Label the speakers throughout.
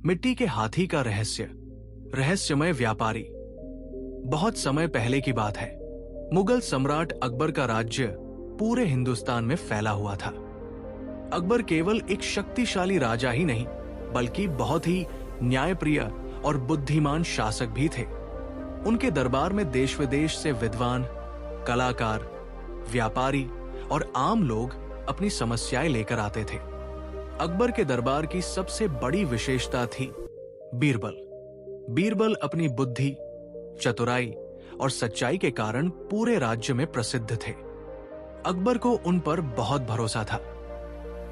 Speaker 1: मिट्टी के हाथी का रहस्य। रहस्यमय व्यापारी। बहुत समय पहले की बात है। मुगल सम्राट अकबर का राज्य पूरे हिंदुस्तान में फैला हुआ था। अकबर केवल एक शक्तिशाली राजा ही नहीं, बल्कि बहुत ही न्यायप्रिय और बुद्धिमान शासक भी थे। उनके दरबार में देश विदेश से विद्वान, कलाकार, व्यापारी और आम लोग अपनी समस्याएं लेकर आते थे। अकबर के दरबार की सबसे बड़ी विशेषता थी बीरबल। बीरबल अपनी बुद्धि, चतुराई और सच्चाई के कारण पूरे राज्य में प्रसिद्ध थे। अकबर को उन पर बहुत भरोसा था।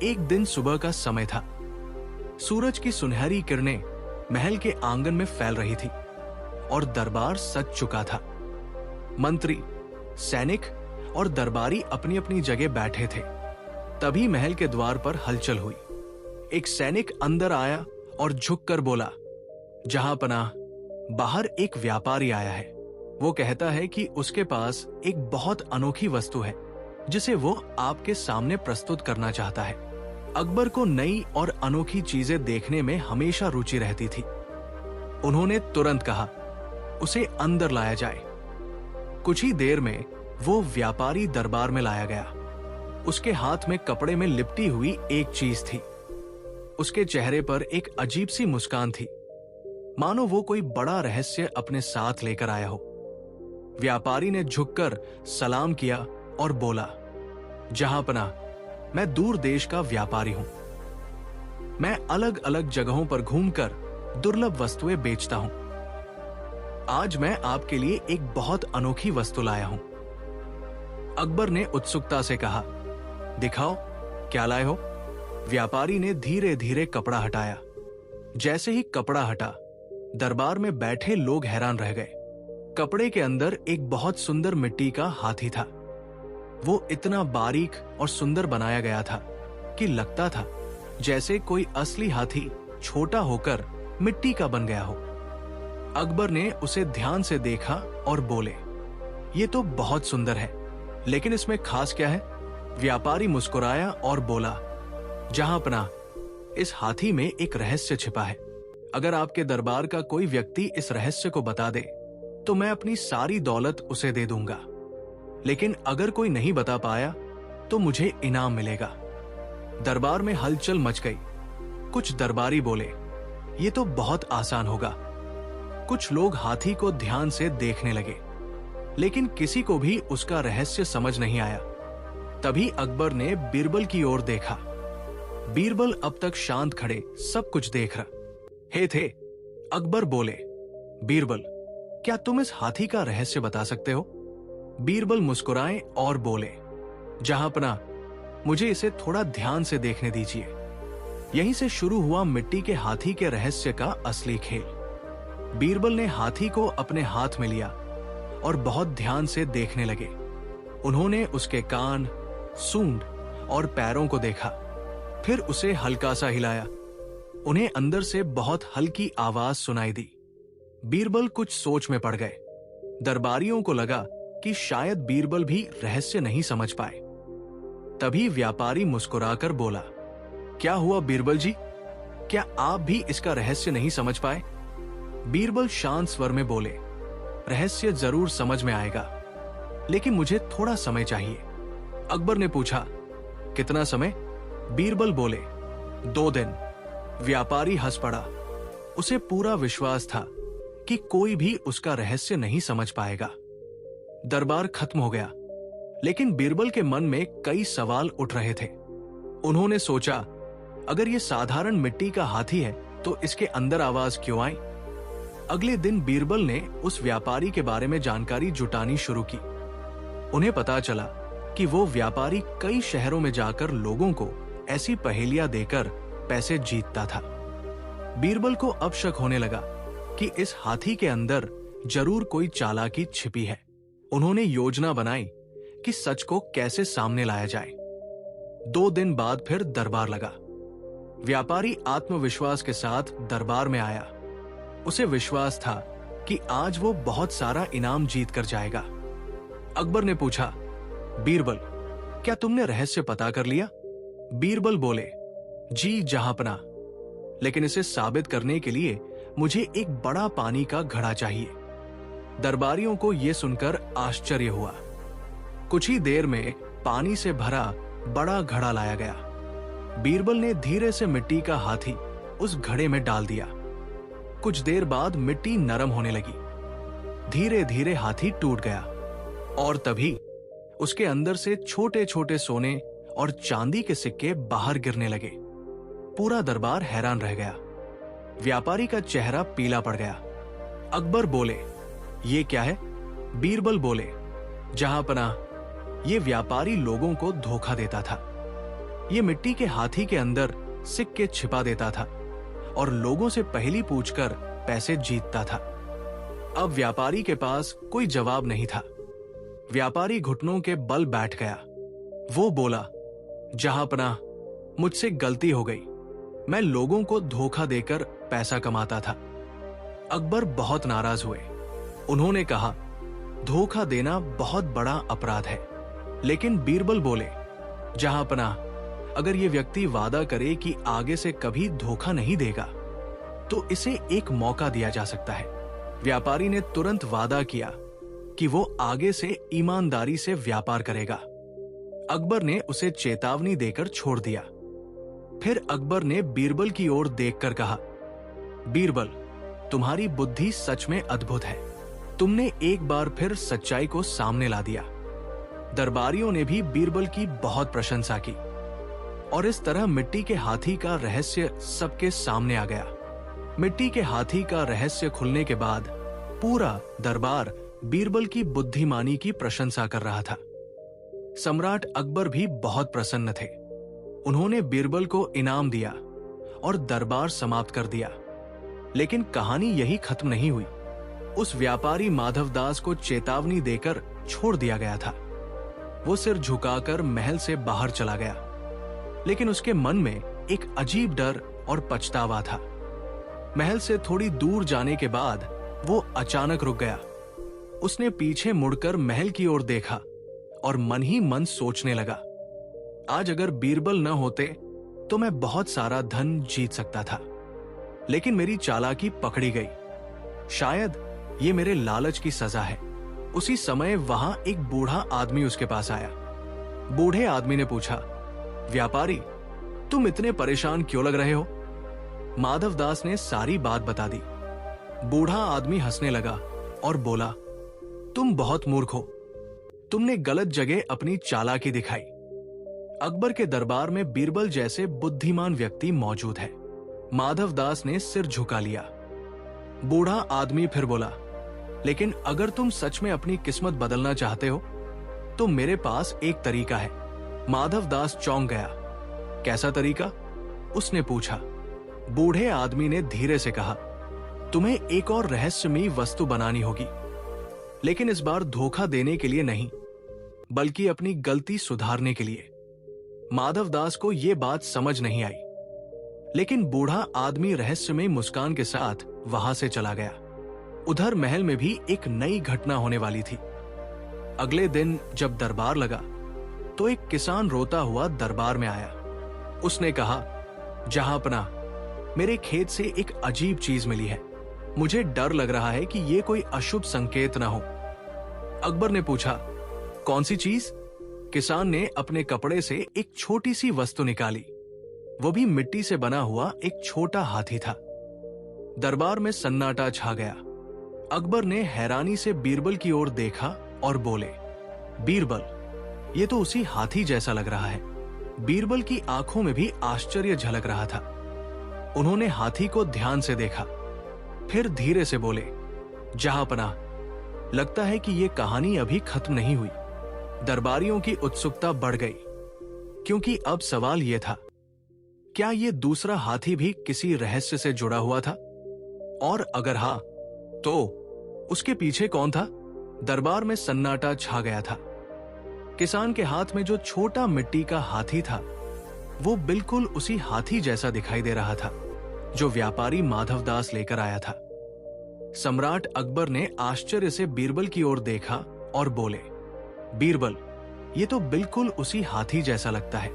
Speaker 1: एक दिन सुबह का समय था। सूरज की सुनहरी किरणें महल के आंगन में फैल रही थी और दरबार सज चुका था। मंत्री, सैनिक और दरबारी अपनी अपनी जगह बैठे थे। तभी महल के द्वार पर हलचल हुई। एक सैनिक अंदर आया और झुककर बोला, जहांपनाह, बाहर एक व्यापारी आया है। वो कहता है कि उसके पास एक बहुत अनोखी वस्तु है जिसे वो आपके सामने प्रस्तुत करना चाहता है। अकबर को नई और अनोखी चीजें देखने में हमेशा रुचि रहती थी। उन्होंने तुरंत कहा, उसे अंदर लाया जाए। कुछ ही देर में वो व्यापारी दरबार में लाया गया। उसके हाथ में कपड़े में लिपटी हुई एक चीज थी। उसके चेहरे पर एक अजीब सी मुस्कान थी, मानो वो कोई बड़ा रहस्य अपने साथ लेकर आया हो। व्यापारी ने झुककर सलाम किया और बोला, जहांपनाह, मैं दूर देश का व्यापारी हूं। मैं अलग अलग जगहों पर घूमकर दुर्लभ वस्तुएं बेचता हूं। आज मैं आपके लिए एक बहुत अनोखी वस्तु लाया हूं। अकबर ने उत्सुकता से कहा, दिखाओ, क्या लाए हो? व्यापारी ने धीरे धीरे कपड़ा हटाया। जैसे ही कपड़ा हटा, दरबार में बैठे लोग हैरान रह गए। कपड़े के अंदर एक बहुत सुंदर मिट्टी का हाथी था। वो इतना बारीक और सुंदर बनाया गया था कि लगता था जैसे कोई असली हाथी छोटा होकर मिट्टी का बन गया हो। अकबर ने उसे ध्यान से देखा और बोले, ये तो बहुत सुंदर है, लेकिन इसमें खास क्या है? व्यापारी मुस्कुराया और बोला, जहांपनाह, इस हाथी में एक रहस्य छिपा है। अगर आपके दरबार का कोई व्यक्ति इस रहस्य को बता दे तो मैं अपनी सारी दौलत उसे दे दूंगा, लेकिन अगर कोई नहीं बता पाया तो मुझे इनाम मिलेगा। दरबार में हलचल मच गई। कुछ दरबारी बोले, ये तो बहुत आसान होगा। कुछ लोग हाथी को ध्यान से देखने लगे, लेकिन किसी को भी उसका रहस्य समझ नहीं आया। तभी अकबर ने बीरबल की ओर देखा। बीरबल अब तक शांत खड़े सब कुछ देख रहा। हे थे, अकबर बोले, बीरबल, क्या तुम इस हाथी का रहस्य बता सकते हो? बीरबल मुस्कुराए और बोले, जहांपनाह, मुझे इसे थोड़ा ध्यान से देखने दीजिए। यहीं से शुरू हुआ मिट्टी के हाथी के रहस्य का असली खेल। बीरबल ने हाथी को अपने हाथ में लिया और बहुत ध्यान से देखने लगे। उन्होंने उसके कान, सूंड और पैरों को देखा, फिर उसे हल्का सा हिलाया। उन्हें अंदर से बहुत हल्की आवाज सुनाई दी। बीरबल कुछ सोच में पड़ गए। दरबारियों को लगा कि शायद बीरबल भी रहस्य नहीं समझ पाए। तभी व्यापारी मुस्कुराकर बोला, क्या हुआ बीरबल जी? क्या आप भी इसका रहस्य नहीं समझ पाए? बीरबल शांत स्वर में बोले, रहस्य जरूर समझ में आएगा, लेकिन मुझे थोड़ा समय चाहिए। अकबर ने पूछा, कितना समय? बीरबल बोले, 2 दिन। व्यापारी हंस पड़ा। उसे पूरा विश्वास था कि कोई भी उसका रहस्य नहीं समझ पाएगा। दरबार खत्म हो गया, लेकिन बीरबल के मन में कई सवाल उठ रहे थे। उन्होंने सोचा, अगर ये साधारण मिट्टी का हाथी है तो इसके अंदर आवाज क्यों आई? अगले दिन बीरबल ने उस व्यापारी के बारे में जानकारी जुटानी शुरू की। उन्हें पता चला कि वो व्यापारी कई शहरों में जाकर लोगों को ऐसी पहेलियां देकर पैसे जीतता था। बीरबल को अब शक होने लगा कि इस हाथी के अंदर जरूर कोई चालाकी छिपी है। उन्होंने योजना बनाई कि सच को कैसे सामने लाया जाए। 2 दिन बाद फिर दरबार लगा। व्यापारी आत्मविश्वास के साथ दरबार में आया। उसे विश्वास था कि आज वो बहुत सारा इनाम जीत कर जाएगा। अकबर ने पूछा, बीरबल, क्या तुमने रहस्य पता कर लिया? बीरबल बोले, जी जहांपनाह, लेकिन इसे साबित करने के लिए मुझे एक बड़ा पानी का घड़ा चाहिए। दरबारियों को यह सुनकर आश्चर्य हुआ। कुछ ही देर में पानी से भरा बड़ा घड़ा लाया गया। बीरबल ने धीरे से मिट्टी का हाथी उस घड़े में डाल दिया। कुछ देर बाद मिट्टी नरम होने लगी। धीरे धीरे हाथी टूट गया और तभी उसके अंदर से छोटे छोटे सोने और चांदी के सिक्के बाहर गिरने लगे। पूरा दरबार हैरान रह गया। व्यापारी का चेहरा पीला पड़ गया। अकबर बोले, ये क्या है? बीरबल बोले, जहांपनाह, ये व्यापारी लोगों को धोखा देता था। ये मिट्टी के हाथी के अंदर सिक्के छिपा देता था और लोगों से पहेली पूछकर पैसे जीतता था। अब व्यापारी के पास कोई जवाब नहीं था। व्यापारी घुटनों के बल बैठ गया। वो बोला, जहांपनाह, मुझसे गलती हो गई। मैं लोगों को धोखा देकर पैसा कमाता था। अकबर बहुत नाराज हुए। उन्होंने कहा, धोखा देना बहुत बड़ा अपराध है। लेकिन बीरबल बोले, जहांपनाह, अगर ये व्यक्ति वादा करे कि आगे से कभी धोखा नहीं देगा तो इसे एक मौका दिया जा सकता है। व्यापारी ने तुरंत वादा किया कि वो आगे से ईमानदारी से व्यापार करेगा। अकबर ने उसे चेतावनी देकर छोड़ दिया। फिर अकबर ने बीरबल की ओर देखकर कहा, बीरबल, तुम्हारी बुद्धि सच में अद्भुत है। तुमने एक बार फिर सच्चाई को सामने ला दिया। दरबारियों ने भी बीरबल की बहुत प्रशंसा की और इस तरह मिट्टी के हाथी का रहस्य सबके सामने आ गया। मिट्टी के हाथी का रहस्य खुलने के बाद पूरा दरबार बीरबल की बुद्धिमानी की प्रशंसा कर रहा था। सम्राट अकबर भी बहुत प्रसन्न थे। उन्होंने बीरबल को इनाम दिया और दरबार समाप्त कर दिया। लेकिन कहानी यही खत्म नहीं हुई। उस व्यापारी माधवदास को चेतावनी देकर छोड़ दिया गया था। वो सिर झुकाकर महल से बाहर चला गया, लेकिन उसके मन में एक अजीब डर और पछतावा था। महल से थोड़ी दूर जाने के बाद वो अचानक रुक गया। उसने पीछे मुड़कर महल की ओर देखा और मन ही मन सोचने लगा, आज अगर बीरबल न होते तो मैं बहुत सारा धन जीत सकता था, लेकिन मेरी चालाकी पकड़ी गई। शायद ये मेरे लालच की सजा है। उसी समय वहां एक बूढ़ा आदमी उसके पास आया। बूढ़े आदमी ने पूछा, व्यापारी, तुम इतने परेशान क्यों लग रहे हो? माधवदास ने सारी बात बता दी। बूढ़ा आदमी हंसने लगा और बोला, तुम बहुत मूर्ख हो। तुमने गलत जगह अपनी चालाकी दिखाई। अकबर के दरबार में बीरबल जैसे बुद्धिमान व्यक्ति मौजूद है। माधवदास ने सिर झुका लिया। बूढ़ा आदमी फिर बोला, लेकिन अगर तुम सच में अपनी किस्मत बदलना चाहते हो तो मेरे पास एक तरीका है। माधवदास चौंक गया। कैसा तरीका? उसने पूछा। बूढ़े आदमी ने धीरे से कहा, तुम्हें एक और रहस्यमयी वस्तु बनानी होगी, लेकिन इस बार धोखा देने के लिए नहीं, बल्कि अपनी गलती सुधारने के लिए। माधवदास को यह बात समझ नहीं आई, लेकिन बूढ़ा आदमी रहस्यमयी मुस्कान के साथ वहां से चला गया। उधर महल में भी एक नई घटना होने वाली थी। अगले दिन जब दरबार लगा तो एक किसान रोता हुआ दरबार में आया। उसने कहा, जहांपनाह, मेरे खेत से एक अजीब चीज मिली है। मुझे डर लग रहा है कि यह कोई अशुभ संकेत न हो। अकबर ने पूछा, कौन सी चीज? किसान ने अपने कपड़े से एक छोटी सी वस्तु निकाली। वो भी मिट्टी से बना हुआ एक छोटा हाथी था। दरबार में सन्नाटा छा गया। अकबर ने हैरानी से बीरबल की ओर देखा और बोले, बीरबल, ये तो उसी हाथी जैसा लग रहा है। बीरबल की आंखों में भी आश्चर्य झलक रहा था। उन्होंने हाथी को ध्यान से देखा, फिर धीरे से बोले, जहांपनाह, लगता है कि यह कहानी अभी खत्म नहीं हुई। दरबारियों की उत्सुकता बढ़ गई, क्योंकि अब सवाल यह था, क्या यह दूसरा हाथी भी किसी रहस्य से जुड़ा हुआ था? और अगर हां, तो उसके पीछे कौन था? दरबार में सन्नाटा छा गया था। किसान के हाथ में जो छोटा मिट्टी का हाथी था, वो बिल्कुल उसी हाथी जैसा दिखाई दे रहा था जो व्यापारी माधवदास लेकर आया था। सम्राट अकबर ने आश्चर्य से बीरबल की ओर देखा और बोले, बीरबल, ये तो बिल्कुल उसी हाथी जैसा लगता है।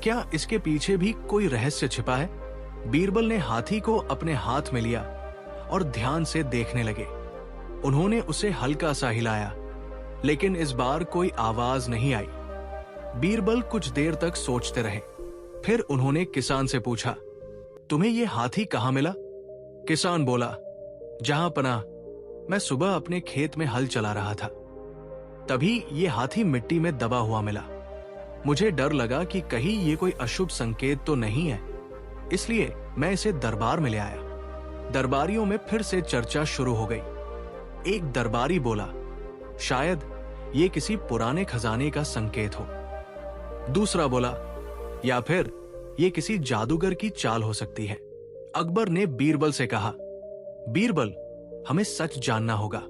Speaker 1: क्या इसके पीछे भी कोई रहस्य छिपा है? बीरबल ने हाथी को अपने हाथ में लिया और ध्यान से देखने लगे। उन्होंने उसे हल्का सा हिलाया, लेकिन इस बार कोई आवाज नहीं आई। बीरबल कुछ देर तक सोचते रहे। फिर उन्होंने किसान से पूछा, तुम्हें यह हाथी कहां मिला? किसान बोला, जहां पनाह, मैं सुबह अपने खेत में हल चला रहा था, तभी ये हाथी मिट्टी में दबा हुआ मिला। मुझे डर लगा कि कहीं ये कोई अशुभ संकेत तो नहीं है, इसलिए मैं इसे दरबार में ले आया। दरबारियों में फिर से चर्चा शुरू हो गई। एक दरबारी बोला, शायद ये किसी पुराने खजाने का संकेत हो। दूसरा बोला, या फिर ये किसी जादूगर की चाल हो सकती है। अकबर ने बीरबल से कहा, बीरबल, हमें सच जानना होगा।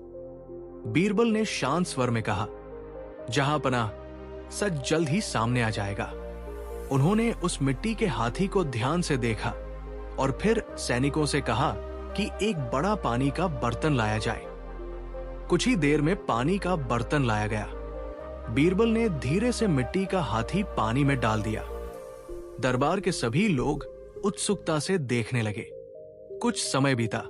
Speaker 1: बीरबल ने शांत स्वर में कहा, जहां पनाह, सच जल्द ही सामने आ जाएगा। उन्होंने उस मिट्टी के हाथी को ध्यान से देखा और फिर सैनिकों से कहा कि एक बड़ा पानी का बर्तन लाया जाए। कुछ ही देर में पानी का बर्तन लाया गया। बीरबल ने धीरे से मिट्टी का हाथी पानी में डाल दिया। दरबार के सभी लोग उत्सुकता से देखने लगे। कुछ समय बीता,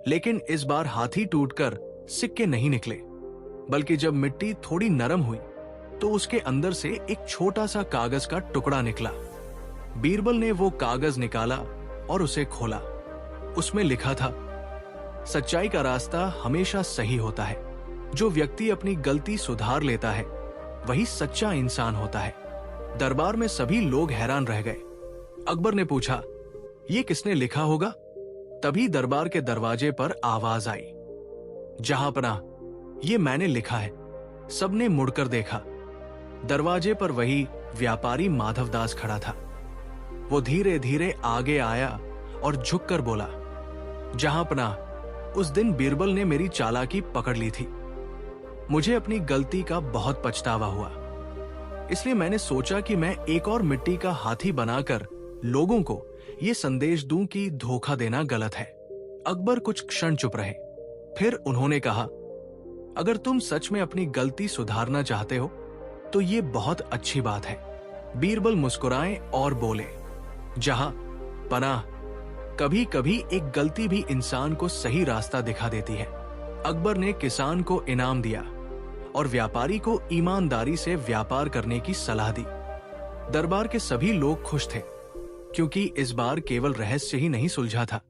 Speaker 1: लेकिन इस बार हाथी टूटकर सिक्के नहीं निकले, बल्कि जब मिट्टी थोड़ी नरम हुई तो उसके अंदर से एक छोटा सा कागज का टुकड़ा निकला। बीरबल ने वो कागज निकाला और उसे खोला। उसमें लिखा था, सच्चाई का रास्ता हमेशा सही होता है। जो व्यक्ति अपनी गलती सुधार लेता है वही सच्चा इंसान होता है। दरबार में सभी लोग हैरान रह गए। अकबर ने पूछा, ये किसने लिखा होगा? तभी दरबार के दरवाजे पर आवाज आई, जहां पनाह, ये मैंने लिखा है। सबने मुड़कर देखा। दरवाजे पर वही व्यापारी माधवदास खड़ा था। वो धीरे धीरे आगे आया और झुककर बोला, जहां पनाह, उस दिन बीरबल ने मेरी चालाकी पकड़ ली थी। मुझे अपनी गलती का बहुत पछतावा हुआ, इसलिए मैंने सोचा कि मैं एक और मिट्टी का हाथी बनाकर लोगों को यह संदेश दूं कि धोखा देना गलत है। अकबर कुछ क्षण चुप रहे। फिर उन्होंने कहा, अगर तुम सच में अपनी गलती सुधारना चाहते हो तो ये बहुत अच्छी बात है। बीरबल मुस्कुराए और बोले, जहां पनाह, कभी कभी एक गलती भी इंसान को सही रास्ता दिखा देती है। अकबर ने किसान को इनाम दिया और व्यापारी को ईमानदारी से व्यापार करने की सलाह दी। दरबार के सभी लोग खुश थे, क्योंकि इस बार केवल रहस्य ही नहीं सुलझा था,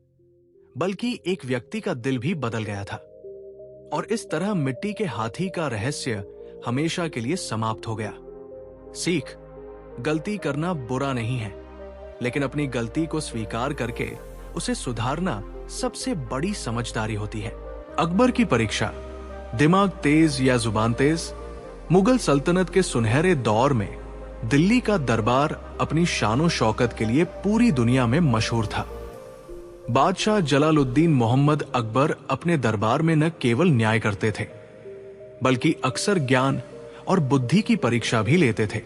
Speaker 1: बल्कि एक व्यक्ति का दिल भी बदल गया था। और इस तरह मिट्टी के हाथी का रहस्य हमेशा के लिए समाप्त हो गया। सीख, गलती करना बुरा नहीं है, लेकिन अपनी गलती को स्वीकार करके उसे सुधारना सबसे बड़ी समझदारी होती है। अकबर की परीक्षा, दिमाग तेज या जुबान तेज। मुगल सल्तनत के सुनहरे दौर में दिल्ली का दरबार अपनी शानो शौकत के लिए पूरी दुनिया में मशहूर था। बादशाह जलालुद्दीन मोहम्मद अकबर अपने दरबार में न केवल न्याय करते थे, बल्कि अक्सर ज्ञान और बुद्धि की परीक्षा भी लेते थे।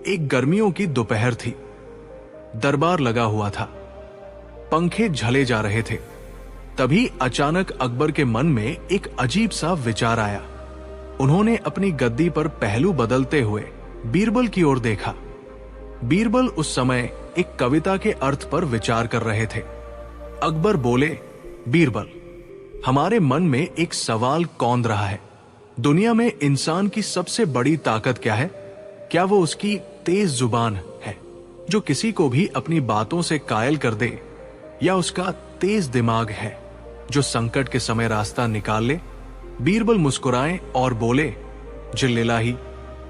Speaker 1: एक गर्मियों की दोपहर थी। दरबार लगा हुआ था, पंखे झले जा रहे थे। तभी अचानक अकबर के मन में एक अजीब सा विचार आया। उन्होंने अपनी गद्दी पर पहलू बदलते हुए बीरबल की ओर देखा। बीरबल उस समय एक कविता के अर्थ पर विचार कर रहे थे। अकबर बोले, बीरबल, हमारे मन में एक सवाल कौंध रहा है। दुनिया में इंसान की सबसे बड़ी ताकत क्या है? क्या वो उसकी तेज जुबान है, जो किसी को भी अपनी बातों से कायल कर दे, या उसका तेज दिमाग है, जो संकट के समय रास्ता निकाल ले? बीरबल मुस्कुराए और बोले, जिल्लिल्लाही,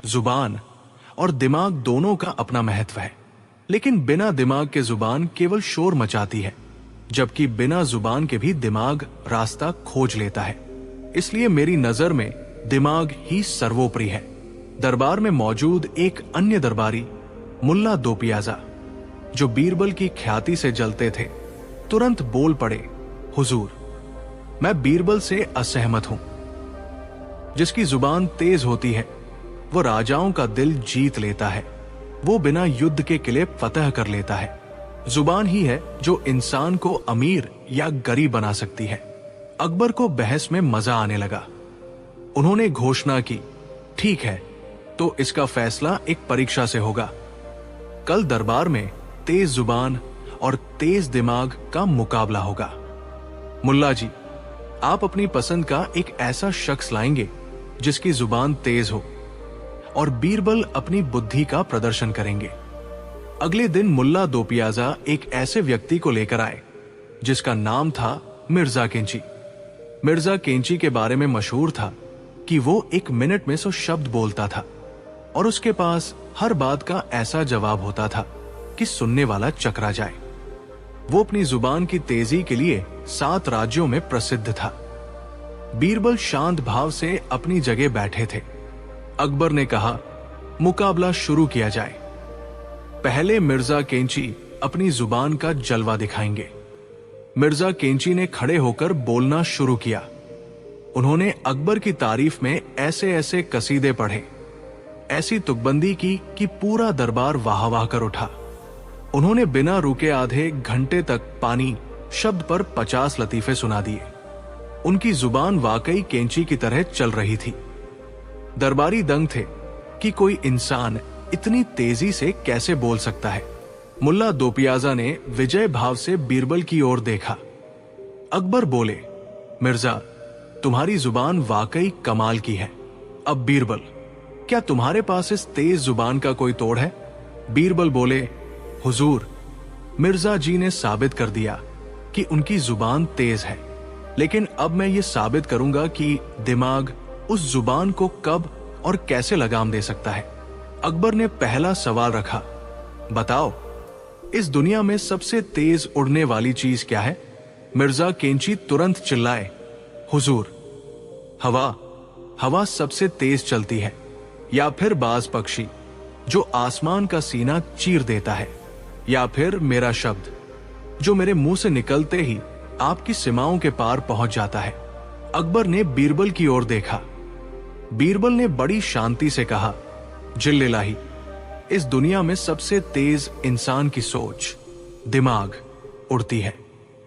Speaker 1: जुबान और दिमाग दोनों का अपना महत्व है, लेकिन बिना दिमाग के जुबान केवल शोर मचाती है, जबकि बिना जुबान के भी दिमाग रास्ता खोज लेता है। इसलिए मेरी नजर में दिमाग ही सर्वोपरि है। दरबार में मौजूद एक अन्य दरबारी, मुल्ला दो पियाजा, जो बीरबल की ख्याति से जलते थे, तुरंत बोल पड़े, हुजूर, मैं बीरबल से असहमत हूं। जिसकी जुबान तेज होती है वो राजाओं का दिल जीत लेता है। वो बिना युद्ध के किले फतह कर लेता है। जुबान ही है जो इंसान को अमीर या गरीब बना सकती है। अकबर को बहस में मजा आने लगा। उन्होंने घोषणा की, ठीक है, तो इसका फैसला एक परीक्षा से होगा। कल दरबार में तेज जुबान और तेज दिमाग का मुकाबला होगा। मुल्ला जी, आप अपनी पसंद का एक ऐसा शख्स लाएंगे जिसकी जुबान तेज हो, और बीरबल अपनी बुद्धि का प्रदर्शन करेंगे। अगले दिन मुल्ला दो पियाजा एक ऐसे व्यक्ति को लेकर आए जिसका नाम था मिर्जा केंची। मिर्जा केंची के बारे में मशहूर था कि वो 1 मिनट में 100 शब्द बोलता था और उसके पास हर बात का ऐसा जवाब होता था कि सुनने वाला चकरा जाए। वो अपनी जुबान की तेजी के लिए 7 राज्यों में प्रसिद्ध था। बीरबल शांत भाव से अपनी जगह बैठे थे। अकबर ने कहा, मुकाबला शुरू किया जाए। पहले मिर्जा केंची अपनी जुबान का जलवा दिखाएंगे। मिर्जा केंची ने खड़े होकर बोलना शुरू किया। उन्होंने अकबर की तारीफ में ऐसे ऐसे कसीदे पढ़े, ऐसी तुकबंदी की कि पूरा दरबार वाह वाह कर उठा। उन्होंने बिना रुके आधे घंटे तक पानी शब्द पर 50 लतीफे सुना दिए। उनकी जुबान वाकई केंची की तरह चल रही थी। दरबारी दंग थे कि कोई इंसान इतनी तेजी से कैसे बोल सकता है। मुल्ला दो पियाजा ने विजय भाव से बीरबल की ओर देखा। अकबर बोले, मिर्जा, तुम्हारी जुबान वाकई कमाल की है। अब बीरबल, क्या तुम्हारे पास इस तेज जुबान का कोई तोड़ है? बीरबल बोले, हुजूर, मिर्जा जी ने साबित कर दिया कि उनकी जुबान तेज है, लेकिन अब मैं ये साबित करूंगा कि दिमाग उस जुबान को कब और कैसे लगाम दे सकता है। अकबर ने पहला सवाल रखा, बताओ, इस दुनिया में सबसे तेज उड़ने वाली चीज क्या है? मिर्जा केंची तुरंत चिल्लाए, हुजूर, हवा। हवा सबसे तेज चलती है, या फिर बाज पक्षी जो आसमान का सीना चीर देता है, या फिर मेरा शब्द जो मेरे मुंह से निकलते ही आपकी सीमाओं के पार पहुंच जाता है। अकबर ने बीरबल की ओर देखा। बीरबल ने बड़ी शांति से कहा, जिल्लिल्लाही, इस दुनिया में सबसे तेज इंसान की सोच, दिमाग उड़ती है।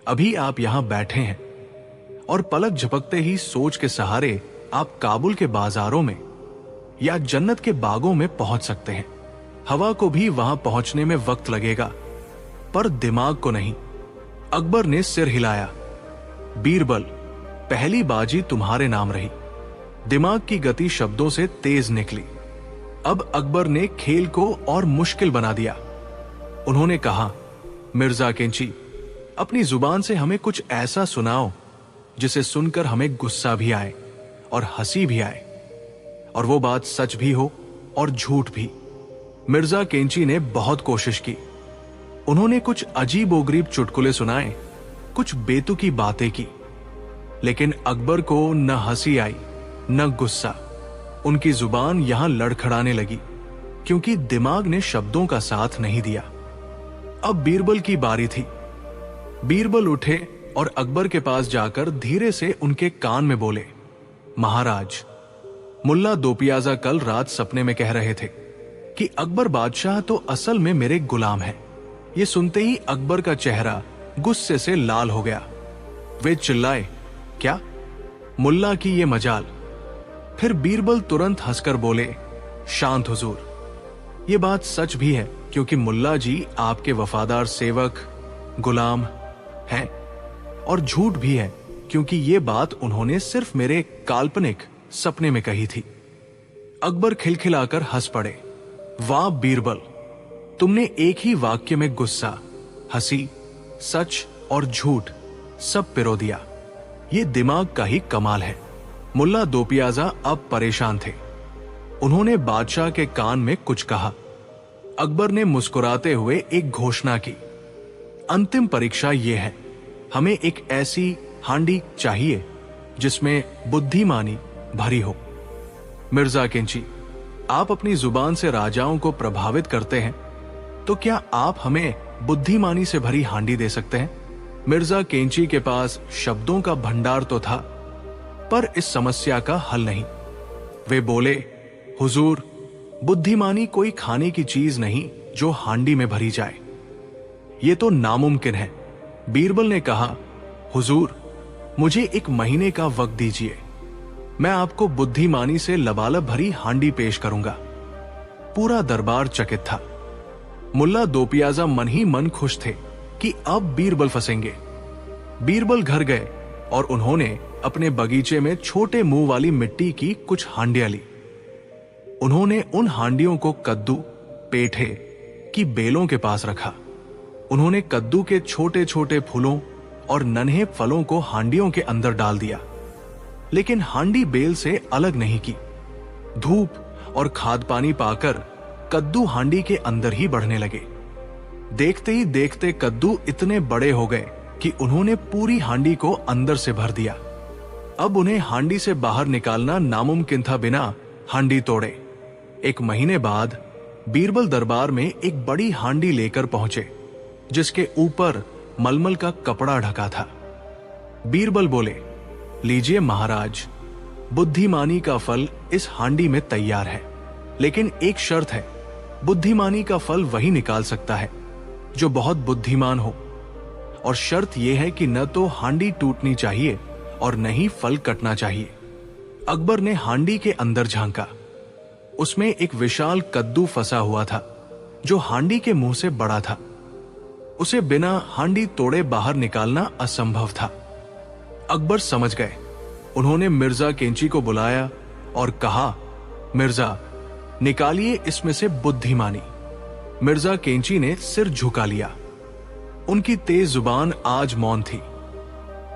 Speaker 1: अभी आप यहां बैठे हैं और पलक झपकते ही सोच के सहारे आप काबुल के बाजारों में या जन्नत के बागों में पहुंच सकते हैं। हवा को भी वहां पहुंचने में वक्त लगेगा, पर दिमाग को नहीं। अकबर ने सिर हिलाया। बीरबल, पहली बाजी तुम्हारे नाम रही। दिमाग की गति शब्दों से तेज निकली। अब अकबर ने खेल को और मुश्किल बना दिया। उन्होंने कहा, मिर्जा केंची, अपनी जुबान से हमें कुछ ऐसा सुनाओ जिसे सुनकर हमें गुस्सा भी आए और हंसी भी आए, और वो बात सच भी हो और झूठ भी। मिर्जा केंची ने बहुत कोशिश की। उन्होंने कुछ अजीबोगरीब चुटकुले सुनाए, कुछ बेतुकी बातें की, लेकिन अकबर को न हंसी आई न गुस्सा। उनकी जुबान यहां लड़खड़ाने लगी क्योंकि दिमाग ने शब्दों का साथ नहीं दिया। अब बीरबल की बारी थी। बीरबल उठे और अकबर के पास जाकर धीरे से उनके कान में बोले, महाराज, मुल्ला दो पियाजा कल रात सपने में कह रहे थे कि अकबर बादशाह तो असल में मेरे गुलाम है। ये सुनते ही अकबर का चेहरा गुस्से से लाल हो गया। वे चिल्लाए, क्या? मुल्ला की ये मजाल। फिर बीरबल तुरंत हंसकर बोले, शांत हुजूर, ये बात सच भी है क्योंकि मुल्ला जी आपके वफादार सेवक गुलाम हैं, और झूठ भी है क्योंकि ये बात उन्होंने सिर्फ मेरे काल्पनिक सपने में कही थी। अकबर खिलखिलाकर हंस पड़े। वाह बीरबल, तुमने एक ही वाक्य में गुस्सा, हंसी, सच और झूठ सब पिरो दिया। ये दिमाग का ही कमाल है। मुल्ला दो पियाजा अब परेशान थे। उन्होंने बादशाह के कान में कुछ कहा। अकबर ने मुस्कुराते हुए एक घोषणा की, अंतिम परीक्षा ये है, हमें एक ऐसी हांडी चाहिए जिसमें बुद्धिमानी भरी हो। मिर्जा केंची, आप अपनी जुबान से राजाओं को प्रभावित करते हैं, तो क्या आप हमें बुद्धिमानी से भरी हांडी दे सकते हैं? मिर्जा केंची के पास शब्दों का भंडार तो था, पर इस समस्या का हल नहीं। वे बोले, हुजूर, बुद्धिमानी कोई खाने की चीज नहीं जो हांडी में भरी जाए। ये तो नामुमकिन है। बीरबल ने कहा, हुजूर, मुझे 1 महीने का वक्त दीजिए, मैं आपको बुद्धिमानी से लबालब भरी हांडी पेश करूंगा। पूरा दरबार चकित था। मुल्ला दो पियाजा मन ही मन खुश थे कि अब बीरबल फंसेंगे। बीरबल घर गए और उन्होंने अपने बगीचे में छोटे मुंह वाली मिट्टी की कुछ हांडियां ली। उन्होंने उन हांडियों को कद्दू, पेठे की बेलों के पास रखा। उन्होंने कद्दू के छोटे छोटे फूलों और नन्हे फलों को हांडियों के अंदर डाल दिया, लेकिन हांडी बेल से अलग नहीं की। धूप और खाद पानी पाकर कद्दू हांडी के अंदर ही बढ़ने लगे। देखते ही देखते कद्दू इतने बड़े हो गए कि उन्होंने पूरी हांडी को अंदर से भर दिया। अब उन्हें हांडी से बाहर निकालना नामुमकिन था बिना हांडी तोड़े। एक महीने बाद बीरबल दरबार में एक बड़ी हांडी लेकर पहुंचे, जिसके ऊपर मलमल का कपड़ा ढका था। बीरबल बोले, लीजिए महाराज, बुद्धिमानी का फल इस हांडी में तैयार है, लेकिन एक शर्त है, बुद्धिमानी का फल वही निकाल सकता है जो बहुत बुद्धिमान हो, और शर्त यह है कि न तो हांडी टूटनी चाहिए और न ही फल कटना चाहिए। अकबर ने हांडी के अंदर झांका। उसमें एक विशाल कद्दू फंसा हुआ था, जो हांडी के मुंह से बड़ा था। उसे बिना हांडी तोड़े बाहर निकालना असंभव था। अकबर समझ गए। उन्होंने मिर्जा केंची को बुलाया और कहा, मिर्जा, निकालिए इसमें से बुद्धिमानी। मिर्जा केंची ने सिर झुका लिया। उनकी तेज जुबान आज मौन थी।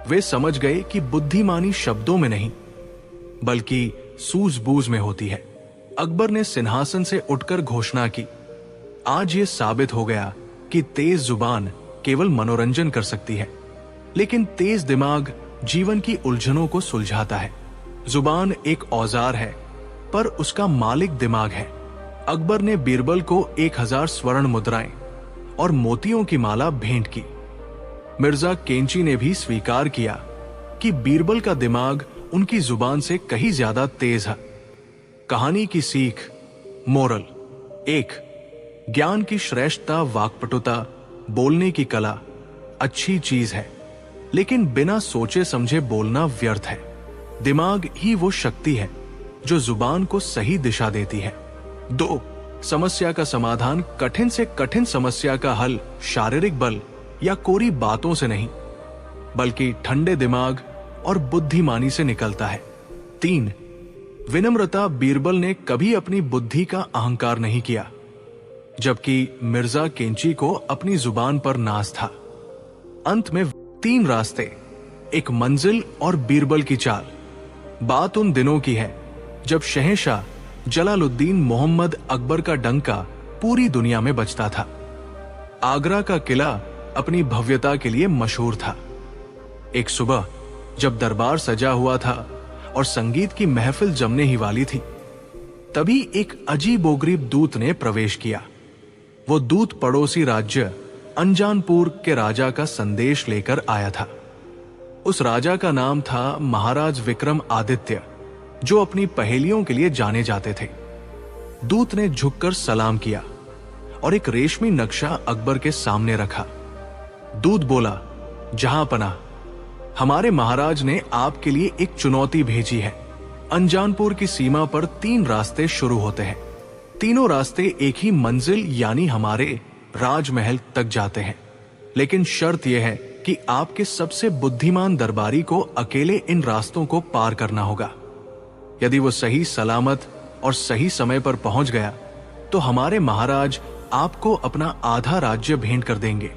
Speaker 1: वे समझ गए कि बुद्धिमानी शब्दों में नहीं, बल्कि सूझबूझ में होती है। अकबर ने सिंहासन से उठकर घोषणा की, आज यह साबित हो गया कि तेज जुबान केवल मनोरंजन कर सकती है, लेकिन तेज दिमाग जीवन की उलझनों को सुलझाता है। जुबान एक औजार है, पर उसका मालिक दिमाग है। अकबर ने बीरबल को 1000 स्वर्ण मुद्राएं और मोतियों की माला भेंट की। मिर्जा केंची ने भी स्वीकार किया कि बीरबल का दिमाग उनकी जुबान से कहीं ज्यादा तेज है। कहानी की सीख, मोरल: 1. ज्ञान की श्रेष्ठता, वाक्पटुता, बोलने की कला अच्छी चीज है, लेकिन बिना सोचे समझे बोलना व्यर्थ है। दिमाग ही वो शक्ति है जो जुबान को सही दिशा देती है। 2. समस्या का समाधान कठिन से कठिन समस्या का हल शारीरिक बल या कोरी बातों से नहीं, बल्कि ठंडे दिमाग और बुद्धिमानी से निकलता है। 3. विनम्रता: बीरबल ने कभी अपनी बुद्धि का अहंकार नहीं किया, जबकि मिर्जा केंची को अपनी जुबान पर नाज था। अंत में 3 रास्ते, एक मंजिल और बीरबल की चाल। बात उन दिनों की है जब शहंशाह जलालुद्दीन मोहम्मद अकबर का डंका पूरी दुनिया में बजता था। आगरा का किला अपनी भव्यता के लिए मशहूर था। एक सुबह जब दरबार सजा हुआ था और संगीत की महफिल जमने ही वाली थी, तभी एक अजीबोगरीब दूत ने प्रवेश किया। वो दूत पड़ोसी राज्य अंजानपुर के राजा का संदेश लेकर आया था। उस राजा का नाम था महाराज विक्रम आदित्य, जो अपनी पहेलियों के लिए जाने जाते थे। दूत ने झुककर सलाम किया और एक रेशमी नक्शा अकबर के सामने रखा। दूत बोला, जहांपनाह, हमारे महाराज ने आपके लिए एक चुनौती भेजी है। अंजानपुर की सीमा पर 3 रास्ते शुरू होते हैं। तीनों रास्ते एक ही मंजिल यानी हमारे राजमहल तक जाते हैं, लेकिन शर्त यह है कि आपके सबसे बुद्धिमान दरबारी को अकेले इन रास्तों को पार करना होगा। यदि वो सही सलामत और सही समय पर पहुंच गया तो हमारे महाराज आपको अपना आधा राज्य भेंट कर देंगे,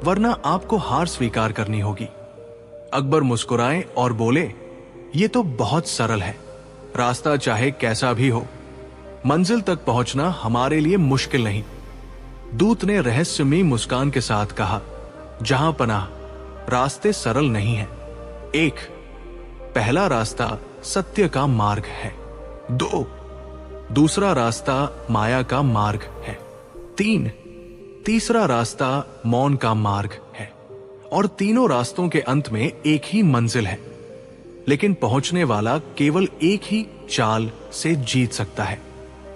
Speaker 1: वरना आपको हार स्वीकार करनी होगी। अकबर मुस्कुराए और बोले, ये तो बहुत सरल है। रास्ता चाहे कैसा भी हो, मंजिल तक पहुंचना हमारे लिए मुश्किल नहीं। दूत ने रहस्यमयी मुस्कान के साथ कहा, जहांपनाह, रास्ते सरल नहीं हैं। 1. पहला रास्ता सत्य का मार्ग है। 2. दूसरा रास्ता माया का मार्ग है। 3. तीसरा रास्ता मौन का मार्ग है। और तीनों रास्तों के अंत में एक ही मंजिल है, लेकिन पहुंचने वाला केवल एक ही चाल से जीत सकता है।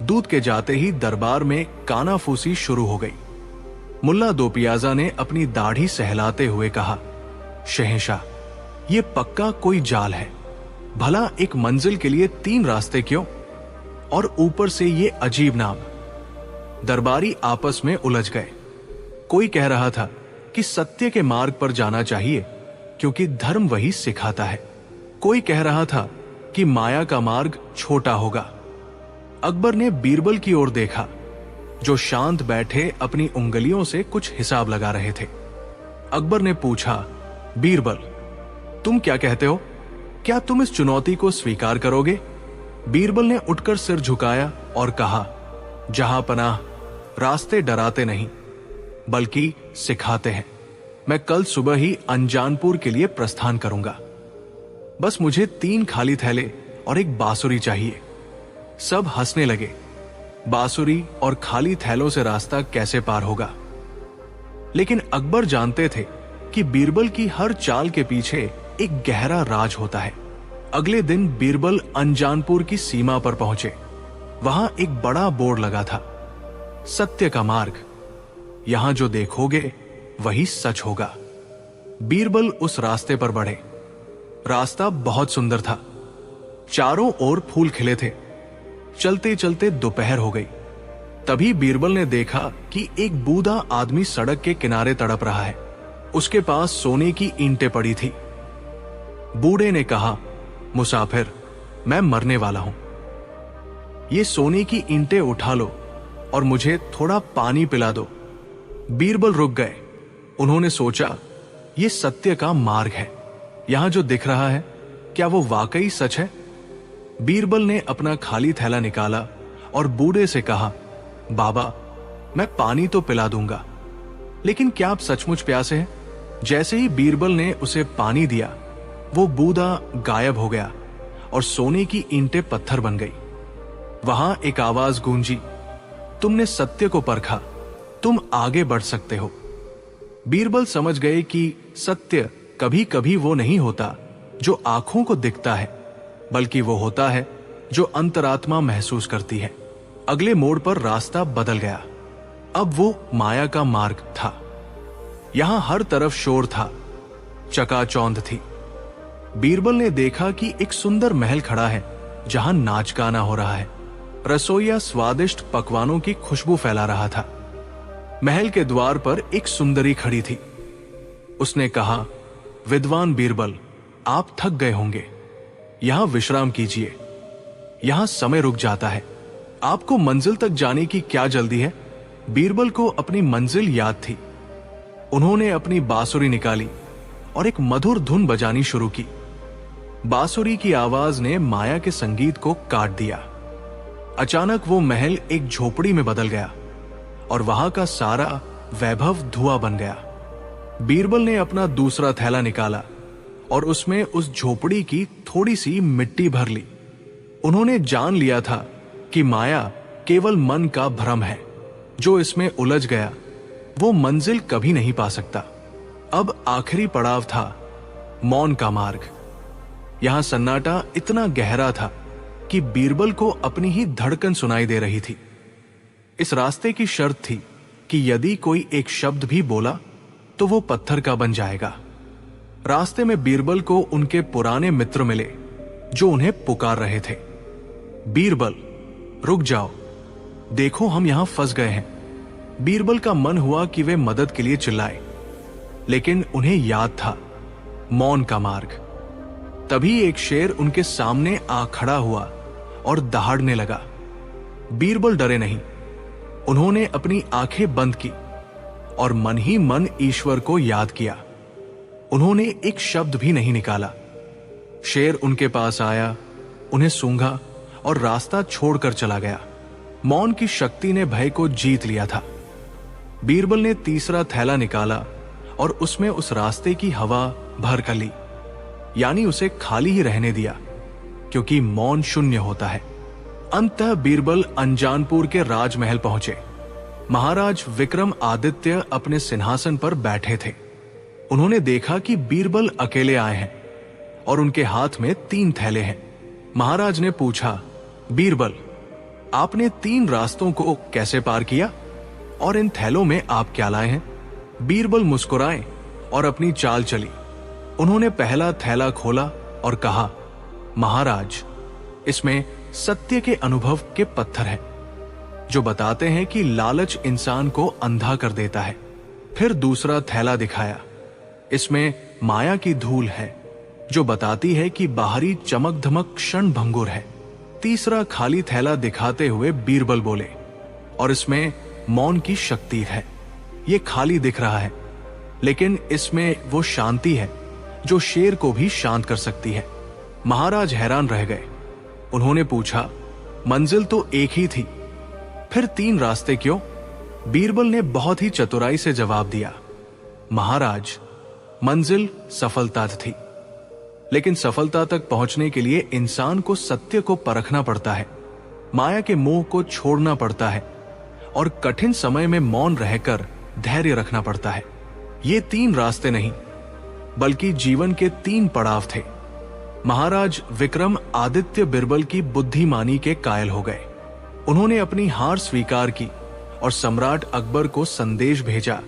Speaker 1: दूत के जाते ही दरबार में कानाफूसी शुरू हो गई। मुल्ला दो पियाजा ने अपनी दाढ़ी सहलाते हुए कहा, शहंशाह, ये पक्का कोई जाल है। भला एक मंजिल के लिए 3 रास्ते क्यों, और ऊपर से ये अजीब नाम। दरबारी आपस में उलझ गए। कोई कह रहा था कि सत्य के मार्ग पर जाना चाहिए, क्योंकि धर्म वही सिखाता है। कोई कह रहा था कि माया का मार्ग छोटा होगा। अकबर ने बीरबल की ओर देखा, जो शांत बैठे अपनी उंगलियों से कुछ हिसाब लगा रहे थे। अकबर ने पूछा, बीरबल, तुम क्या कहते हो? क्या तुम इस चुनौती को स्वीकार करोगे? बीरबल ने उठकर सिर झुकाया और कहा, जहां पनाह, रास्ते डराते नहीं बल्कि सिखाते हैं। मैं कल सुबह ही अंजानपुर के लिए प्रस्थान करूंगा। बस मुझे 3 खाली थैले और एक बांसुरी चाहिए। सब हंसने लगे। बांसुरी और खाली थैलों से रास्ता कैसे पार होगा? लेकिन अकबर जानते थे कि बीरबल की हर चाल के पीछे एक गहरा राज होता है। अगले दिन बीरबल अंजानपुर की सीमा पर पहुंचे। वहां एक बड़ा बोर्ड लगा था, सत्य का मार्ग, यहां जो देखोगे वही सच होगा। बीरबल उस रास्ते पर बढ़े। रास्ता बहुत सुंदर था। चारों ओर फूल खिले थे। चलते चलते दोपहर हो गई। तभी बीरबल ने देखा कि एक बूढ़ा आदमी सड़क के किनारे तड़प रहा है। उसके पास सोने की ईंटें पड़ी थी। बूढ़े ने कहा, मुसाफिर, मैं मरने वाला हूं। ये सोने की ईंटें उठा लो और मुझे थोड़ा पानी पिला दो। बीरबल रुक गए। उन्होंने सोचा, ये सत्य का मार्ग है। यहां जो दिख रहा है, क्या वो वाकई सच है? बीरबल ने अपना खाली थैला निकाला और बूढ़े से कहा, बाबा, मैं पानी तो पिला दूंगा, लेकिन क्या आप सचमुच प्यासे हैं? जैसे ही बीरबल ने उसे पानी दिया, वो बूढ़ा गायब हो गया और सोने की ईंटें पत्थर बन गई। वहां एक आवाज गूंजी, तुमने सत्य को परखा, तुम आगे बढ़ सकते हो। बीरबल समझ गए कि सत्य कभी कभी वो नहीं होता जो आंखों को दिखता है, बल्कि वो होता है जो अंतरात्मा महसूस करती है। अगले मोड़ पर रास्ता बदल गया। अब वो माया का मार्ग था। यहां हर तरफ शोर था, चकाचौंध थी। बीरबल ने देखा कि एक सुंदर महल खड़ा है, जहां नाच गाना हो रहा है। रसोइया स्वादिष्ट पकवानों की खुशबू फैला रहा था। महल के द्वार पर एक सुंदरी खड़ी थी। उसने कहा, विद्वान बीरबल, आप थक गए होंगे, यहां विश्राम कीजिए। यहां समय रुक जाता है। आपको मंजिल तक जाने की क्या जल्दी है? बीरबल को अपनी मंजिल याद थी। उन्होंने अपनी बांसुरी निकाली और एक मधुर धुन बजानी शुरू की। बांसुरी की आवाज ने माया के संगीत को काट दिया। अचानक वो महल एक झोपड़ी में बदल गया और वहां का सारा वैभव धुआं बन गया। बीरबल ने अपना दूसरा थैला निकाला और उसमें उस झोपड़ी की थोड़ी सी मिट्टी भर ली। उन्होंने जान लिया था कि माया केवल मन का भ्रम है। जो इसमें उलझ गया वो मंजिल कभी नहीं पा सकता। अब आखिरी पड़ाव था, मौन का मार्ग। यहां सन्नाटा इतना गहरा था कि बीरबल को अपनी ही धड़कन सुनाई दे रही थी। इस रास्ते की शर्त थी कि यदि कोई एक शब्द भी बोला तो वो पत्थर का बन जाएगा। रास्ते में बीरबल को उनके पुराने मित्र मिले, जो उन्हें पुकार रहे थे, बीरबल, रुक जाओ, देखो हम यहां फंस गए हैं। बीरबल का मन हुआ कि वे मदद के लिए चिल्लाए, लेकिन उन्हें याद था मौन का मार्ग। तभी एक शेर उनके सामने आ खड़ा हुआ और दहाड़ने लगा। बीरबल डरे नहीं। उन्होंने अपनी आंखें बंद की और मन ही मन ईश्वर को याद किया। उन्होंने एक शब्द भी नहीं निकाला। शेर उनके पास आया, उन्हें सूंघा और रास्ता छोड़कर चला गया। मौन की शक्ति ने भय को जीत लिया था। बीरबल ने तीसरा थैला निकाला और उसमें उस रास्ते की हवा भर कर ली, यानी उसे खाली ही रहने दिया, क्योंकि मौन शून्य होता है। अंततः बीरबल अंजानपुर के राजमहल पहुंचे। महाराज विक्रम आदित्य अपने सिंहासन पर बैठे थे। उन्होंने देखा कि बीरबल अकेले आए हैं और उनके हाथ में 3 थैले हैं। महाराज ने पूछा, बीरबल, आपने 3 रास्तों को कैसे पार किया और इन थैलों में आप क्या लाए हैं? बीरबल मुस्कुराए और अपनी चाल चली। उन्होंने पहला थैला खोला और कहा, महाराज, इसमें सत्य के अनुभव के पत्थर हैं, जो बताते हैं कि लालच इंसान को अंधा कर देता है। फिर दूसरा थैला दिखाया। इसमें माया की धूल है जो बताती है कि बाहरी चमक धमक क्षण भंगुर है। तीसरा खाली थैला दिखाते हुए बीरबल बोले, और इसमें मौन की शक्ति है। ये खाली दिख रहा है, लेकिन इसमें वो शांति है जो शेर को भी शांत कर सकती है। महाराज हैरान रह गए। उन्होंने पूछा, मंजिल तो एक ही थी, फिर 3 रास्ते क्यों? बीरबल ने बहुत ही चतुराई से जवाब दिया, महाराज, मंजिल सफलता थी, लेकिन सफलता तक पहुंचने के लिए इंसान को सत्य को परखना पड़ता है, माया के मोह को छोड़ना पड़ता है और कठिन समय में मौन रहकर धैर्य रखना पड़ता है। ये 3 रास्ते नहीं, बल्कि जीवन के 3 पड़ाव थे। महाराज विक्रम आदित्य बीरबल की बुद्धिमानी के कायल हो गए। उन्होंने अपनी हार स्वीकार की और सम्राट अकबर को संदेश भेजा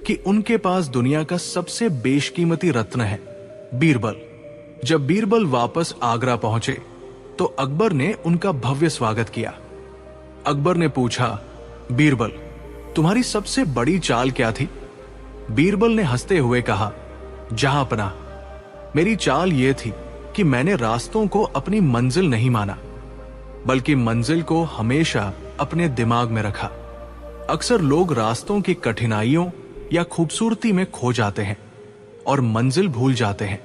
Speaker 1: कि उनके पास दुनिया का सबसे बेशकीमती रत्न है, बीरबल। जब बीरबल वापस आगरा पहुंचे तो अकबर ने उनका भव्य स्वागत किया। अकबर ने पूछा, बीरबल, तुम्हारी सबसे बड़ी चाल क्या थी? बीरबल ने हंसते हुए कहा, जहांपना, मेरी चाल यह थी कि मैंने रास्तों को अपनी मंजिल नहीं माना, बल्कि मंजिल को हमेशा अपने दिमाग में रखा। अक्सर लोग रास्तों की कठिनाइयों या खूबसूरती में खो जाते हैं और मंजिल भूल जाते हैं।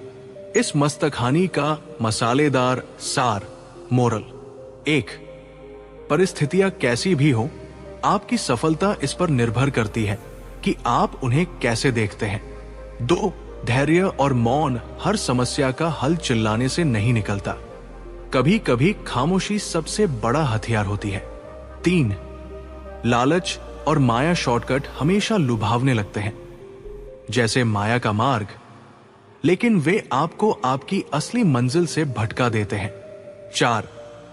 Speaker 1: इस मस्तकहानी का मसालेदार सार, मोरल: 1, परिस्थितियां कैसी भी हो, आपकी सफलता इस पर निर्भर करती है कि आप उन्हें कैसे देखते हैं। 2, धैर्य और मौन हर समस्या का हल चिल्लाने से नहीं निकलता। कभी कभी खामोशी सबसे बड़ा हथियार होती है। 3, लालच और माया शॉर्टकट हमेशा लुभावने लगते हैं, जैसे माया का मार्ग, लेकिन वे आपको आपकी असली मंजिल से भटका देते हैं। 4,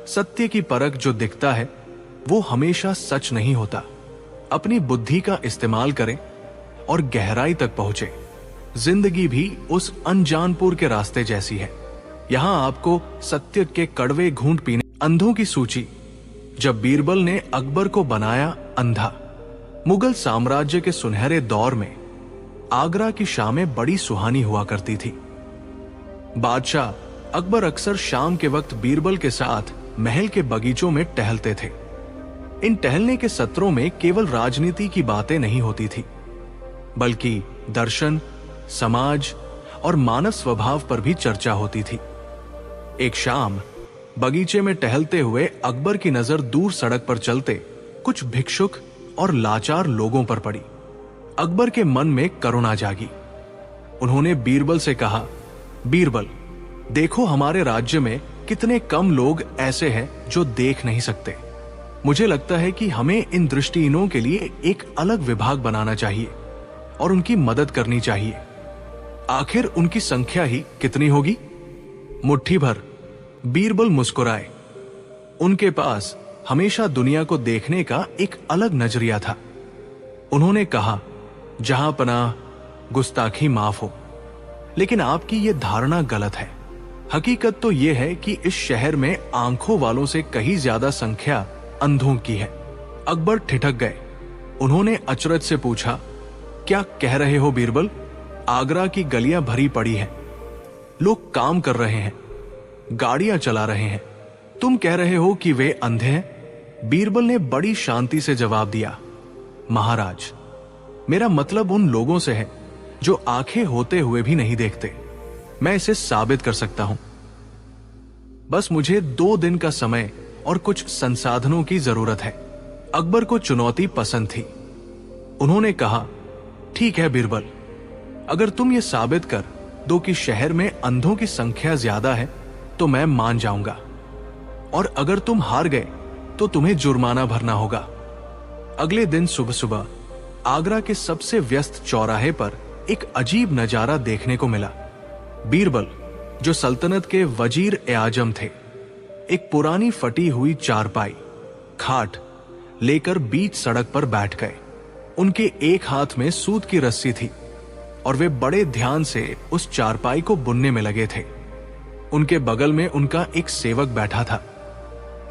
Speaker 1: सत्य की परख जो दिखता है वो हमेशा सच नहीं होता। अपनी बुद्धि का इस्तेमाल करें और गहराई तक पहुंचे। जिंदगी भी उस अनजानपुर के रास्ते जैसी है। यहां आपको सत्य के कड़वे घूंट पीने। अंधों की सूची। जब बीरबल ने अकबर को बनाया अंधा। मुगल साम्राज्य के सुनहरे दौर में आगरा की शामें बड़ी सुहानी हुआ करती थी। बादशाह अकबर अक्सर शाम के वक्त बीरबल के साथ महल के बगीचों में टहलते थे। इन टहलने के सत्रों में केवल राजनीति की बातें नहीं होती थी, बल्कि दर्शन, समाज और मानव स्वभाव पर भी चर्चा होती थी। एक शाम बगीचे में टहलते हुए अकबर की नजर दूर सड़क पर चलते कुछ भिक्षुक और लाचार लोगों पर पड़ी। अकबर के मन में करुणा जागी। उन्होंने बीरबल से कहा, बीरबल, देखो हमारे राज्य में कितने कम लोग ऐसे हैं जो देख नहीं सकते। मुझे लगता है कि हमें इन दृष्टिहीनों के लिए एक अलग विभाग बनाना चाहिए और उनकी मदद करनी चाहिए। आखिर उनकी संख्या ही कितनी होगी? मुट्ठी भर। बीरबल मुस्कुराए। उनके पास हमेशा दुनिया को देखने का एक अलग नजरिया था। उन्होंने कहा, जहां पनाह, गुस्ताखी माफ हो, लेकिन आपकी यह धारणा गलत है। हकीकत तो यह है कि इस शहर में आंखों वालों से कहीं ज्यादा संख्या अंधों की है। अकबर ठिठक गए। उन्होंने अचरज से पूछा, क्या कह रहे हो बीरबल? आगरा की गलियां भरी पड़ी हैं, लोग काम कर रहे हैं, गाड़ियां चला रहे हैं, तुम कह रहे हो कि वे अंधे हैं? बीरबल ने बड़ी शांति से जवाब दिया, महाराज, मेरा मतलब उन लोगों से है जो आंखें होते हुए भी नहीं देखते। मैं इसे साबित कर सकता हूं। बस मुझे 2 दिन का समय और कुछ संसाधनों की जरूरत है। अकबर को चुनौती पसंद थी। उन्होंने कहा, ठीक है बीरबल, अगर तुम ये साबित कर दो कि शहर में अंधों की संख्या ज्यादा है तो मैं मान जाऊंगा, और अगर तुम हार गए तो तुम्हें जुर्माना भरना होगा। अगले दिन सुबह सुबह आगरा के सबसे व्यस्त चौराहे पर एक अजीब नजारा देखने को मिला। बीरबल, जो सल्तनत के वजीर ए आजम थे, एक पुरानी फटी हुई चारपाई, खाट लेकर बीच सड़क पर बैठ गए। उनके एक हाथ में सूत की रस्सी थी और वे बड़े ध्यान से उस चारपाई को बुनने में लगे थे। उनके बगल में उनका एक सेवक बैठा था,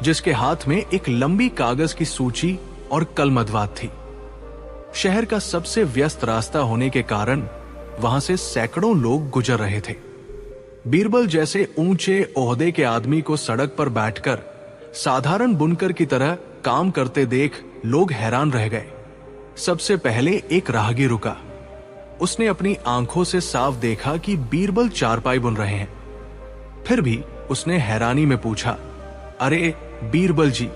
Speaker 1: जिसके हाथ में एक लंबी कागज की सूची और कलमदवात थी। शहर का सबसे व्यस्त रास्ता होने के कारण वहां से सैकड़ों लोग गुजर रहे थे। बीरबल जैसे ऊंचे ओहदे के आदमी को सड़क पर बैठकर साधारण बुनकर की तरह काम करते देख लोग हैरान रह गए। सबसे पहले एक राहगीर रुका। उसने अपनी आंखों से साफ देखा कि बीरबल चारपाई बुन रहे हैं। फिर भी उसने हैरानी में पूछा, अरे बीरबल जी,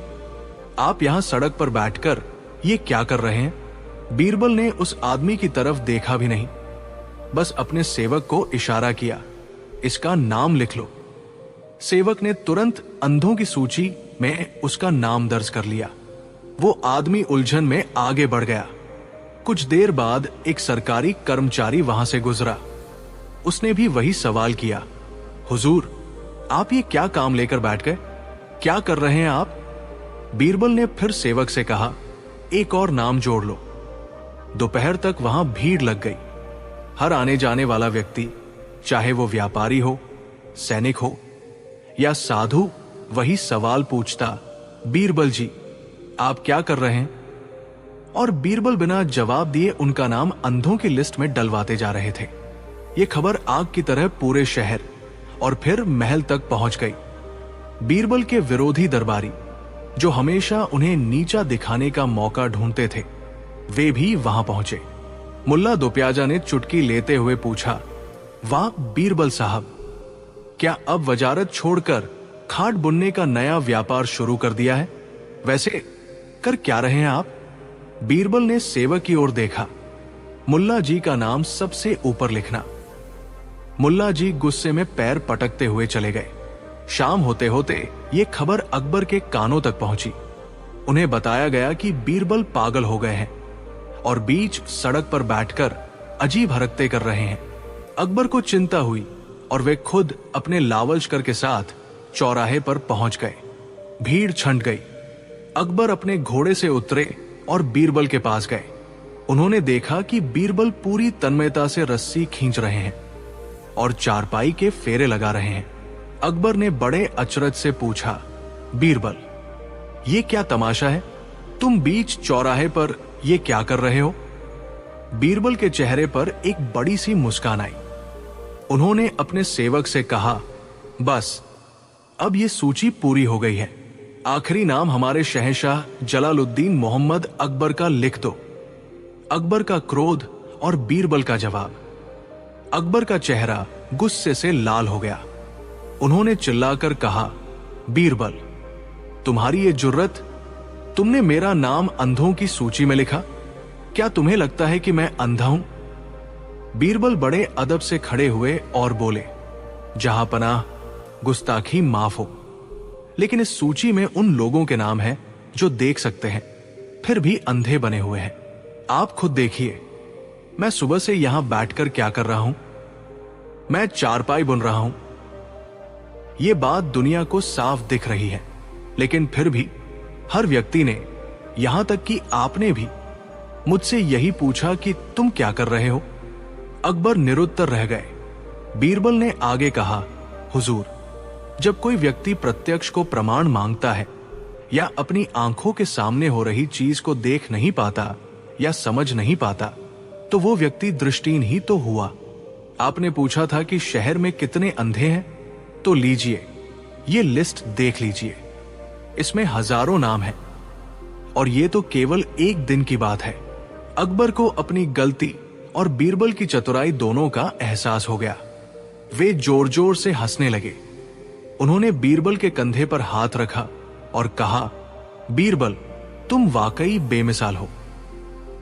Speaker 1: आप यहां सड़क पर बैठकर ये क्या कर रहे हैं? बीरबल ने उस आदमी की तरफ देखा भी नहीं, बस अपने सेवक को इशारा किया, इसका नाम लिख लो। सेवक ने तुरंत अंधों की सूची में उसका नाम दर्ज कर लिया। वो आदमी उलझन में आगे बढ़ गया। कुछ देर बाद एक सरकारी कर्मचारी वहां से गुजरा। उसने भी वही सवाल किया, हुजूर, आप ये क्या काम लेकर बैठ गए? क्या कर रहे हैं आप? बीरबल ने फिर सेवक से कहा, एक और नाम जोड़ लो। दोपहर तक वहां भीड़ लग गई। हर आने जाने वाला व्यक्ति, चाहे वो व्यापारी हो, सैनिक हो या साधु, वही सवाल पूछता, बीरबल जी, आप क्या कर रहे हैं? और बीरबल बिना जवाब दिए उनका नाम अंधों की लिस्ट में डलवाते जा रहे थे। ये खबर आग की तरह पूरे शहर और फिर महल तक पहुंच गई। बीरबल के विरोधी दरबारी, जो हमेशा उन्हें नीचा दिखाने का मौका ढूंढते थे, वे भी वहां पहुंचे। मुल्ला दोप्याजा ने चुटकी लेते हुए पूछा, वाह बीरबल साहब, क्या अब वजारत छोड़कर खाट बुनने का नया व्यापार शुरू कर दिया है? वैसे कर क्या रहे हैं आप? बीरबल ने सेवक की ओर देखा। मुल्ला जी का नाम सबसे ऊपर लिखना। मुल्ला जी गुस्से में पैर पटकते हुए चले गए। शाम होते होते ये खबर अकबर के कानों तक पहुंची। उन्हें बताया गया कि बीरबल पागल हो गए हैं और बीच सड़क पर बैठकर अजीब हरकतें कर रहे हैं। अकबर को चिंता हुई और वे खुद अपने लावलश्कर के साथ चौराहे पर पहुंच गए। भीड़ छंट गई। अकबर अपने घोड़े से उतरे और बीरबल के पास गए। उन्होंने देखा कि बीरबल पूरी तन्मयता से रस्सी खींच रहे हैं और चारपाई के फेरे लगा रहे हैं। अकबर ने बड़े अचरज से पूछा, बीरबल, ये क्या तमाशा है? तुम बीच चौराहे पर ये क्या कर रहे हो? बीरबल के चेहरे पर एक बड़ी सी मुस्कान आई। उन्होंने अपने सेवक से कहा, बस अब ये सूची पूरी हो गई है। आखिरी नाम हमारे शहंशाह जलालुद्दीन मोहम्मद अकबर का लिख दो। अकबर का क्रोध और बीरबल का जवाब। अकबर का चेहरा गुस्से से लाल हो गया। उन्होंने चिल्लाकर कहा, बीरबल, तुम्हारी ये जुर्रत, तुमने मेरा नाम अंधों की सूची में लिखा? क्या तुम्हें लगता है कि मैं अंधा हूं? बीरबल बड़े अदब से खड़े हुए और बोले, जहां पनाह, गुस्ताखी माफ हो, लेकिन इस सूची में उन लोगों के नाम हैं जो देख सकते हैं फिर भी अंधे बने हुए हैं। आप खुद देखिए, मैं सुबह से यहां बैठकर क्या कर रहा हूं? मैं चारपाई बुन रहा हूं। यह बात दुनिया को साफ दिख रही है, लेकिन फिर भी हर व्यक्ति ने, यहां तक कि आपने भी, मुझसे यही पूछा कि तुम क्या कर रहे हो? अकबर निरुत्तर रह गए। बीरबल ने आगे कहा, हुजूर, जब कोई व्यक्ति प्रत्यक्ष को प्रमाण मांगता है या अपनी आंखों के सामने हो रही चीज को देख नहीं पाता या समझ नहीं पाता, तो वो व्यक्ति दृष्टिहीन ही तो हुआ। आपने पूछा था कि शहर में कितने अंधे हैं, तो लीजिए, ये लिस्ट देख लीजिए। इसमें हजारों नाम हैं और ये तो केवल एक दिन की बात है। अकबर को अपनी गलती और बीरबल की चतुराई दोनों का एहसास हो गया। वे जोर जोर से हंसने लगे। उन्होंने बीरबल के कंधे पर हाथ रखा और कहा, बीरबल, तुम वाकई बेमिसाल हो।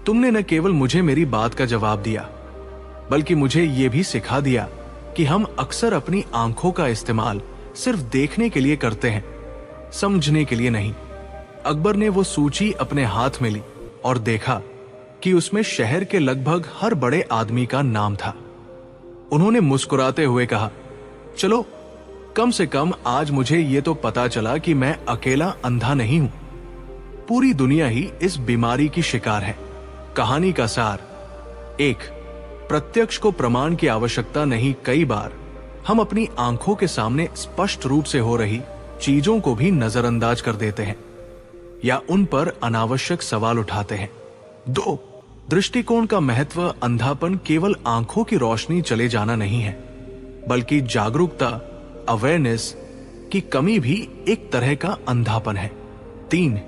Speaker 1: तुमने न केवल मुझे मेरी बात का जवाब दिया, बल्कि मुझे यह भी सिखा दिया कि हम अक्सर अपनी आंखों का इस्तेमाल सिर्फ देखने के लिए करते हैं, समझने के लिए नहीं। अकबर ने वो सूची अपने हाथ में ली और देखा कि उसमें शहर के लगभग हर बड़े आदमी का नाम था। उन्होंने मुस्कुराते हुए कहा, चलो, कम से कम आज मुझे ये तो पता चला कि मैं अकेला अंधा नहीं हूं। पूरी दुनिया ही इस बीमारी की शिकार है। कहानी का सार, 1, प्रत्यक्ष को प्रमाण की आवश्यकता नहीं। कई बार हम अपनी आंखों के सामने स्पष्ट रूप से हो रही चीजों को भी नजरअंदाज कर देते हैं या उन पर अनावश्यक सवाल उठाते हैं। 2, दृष्टिकोण का महत्व अंधापन केवल आंखों की रोशनी चले जाना नहीं है, बल्कि जागरूकता, अवेयरनेस की कमी भी एक तरह का अंधापन है। 3.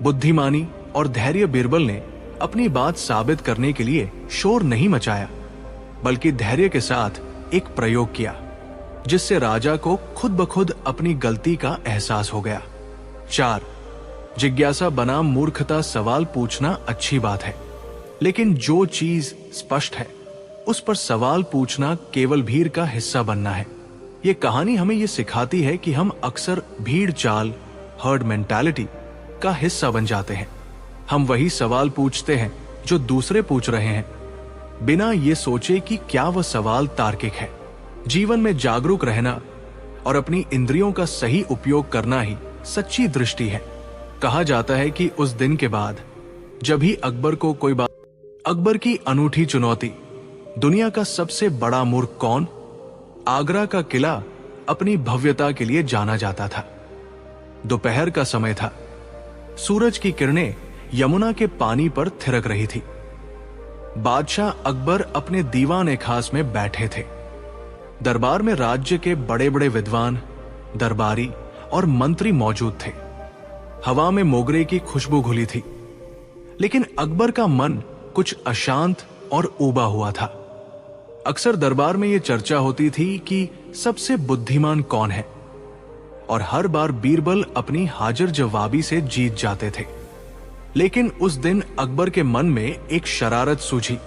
Speaker 1: बुद्धिमानी और धैर्य। बीरबल ने अपनी बात साबित करने के लिए शोर नहीं मचाया, बल्कि धैर्य के साथ एक प्रयोग किया, जिससे राजा को खुद ब खुद अपनी गलती का एहसास हो गया। 4. जिज्ञासा बनाम मूर्खता। सवाल पूछना अच्छी बात है, लेकिन जो चीज स्पष्ट है उस पर सवाल पूछना केवल भीड़ का हिस्सा बनना है। ये कहानी हमें ये सिखाती है कि हम अक्सर भीड़ चाल, हर्ड मेंटालिटी का हिस्सा बन जाते हैं। हम वही सवाल पूछते हैं जो दूसरे पूछ रहे हैं, बिना ये सोचे कि क्या वह सवाल तार्किक है। जीवन में जागरूक रहना और अपनी इंद्रियों का सही उपयोग करना ही सच्ची दृष्टि है। कहा जाता है कि उस दिन के बाद जब ही अकबर को कोई बात, अकबर की अनूठी चुनौती, दुनिया का सबसे बड़ा मूर्ख कौन? आगरा का किला अपनी भव्यता के लिए जाना जाता था। दोपहर का समय था। सूरज की किरणें यमुना के पानी पर थिरक रही थी। बादशाह अकबर अपने दीवान खास में बैठे थे। दरबार में राज्य के बड़े बड़े विद्वान, दरबारी और मंत्री मौजूद थे। हवा में मोगरे की खुशबू घुली थी, लेकिन अकबर का मन कुछ अशांत और ऊबा हुआ था। अक्सर दरबार में यह चर्चा होती थी कि सबसे बुद्धिमान कौन है, और हर बार बीरबल अपनी हाजिर जवाबी से जीत जाते थे। लेकिन उस दिन अकबर के मन में एक शरारत सूझी।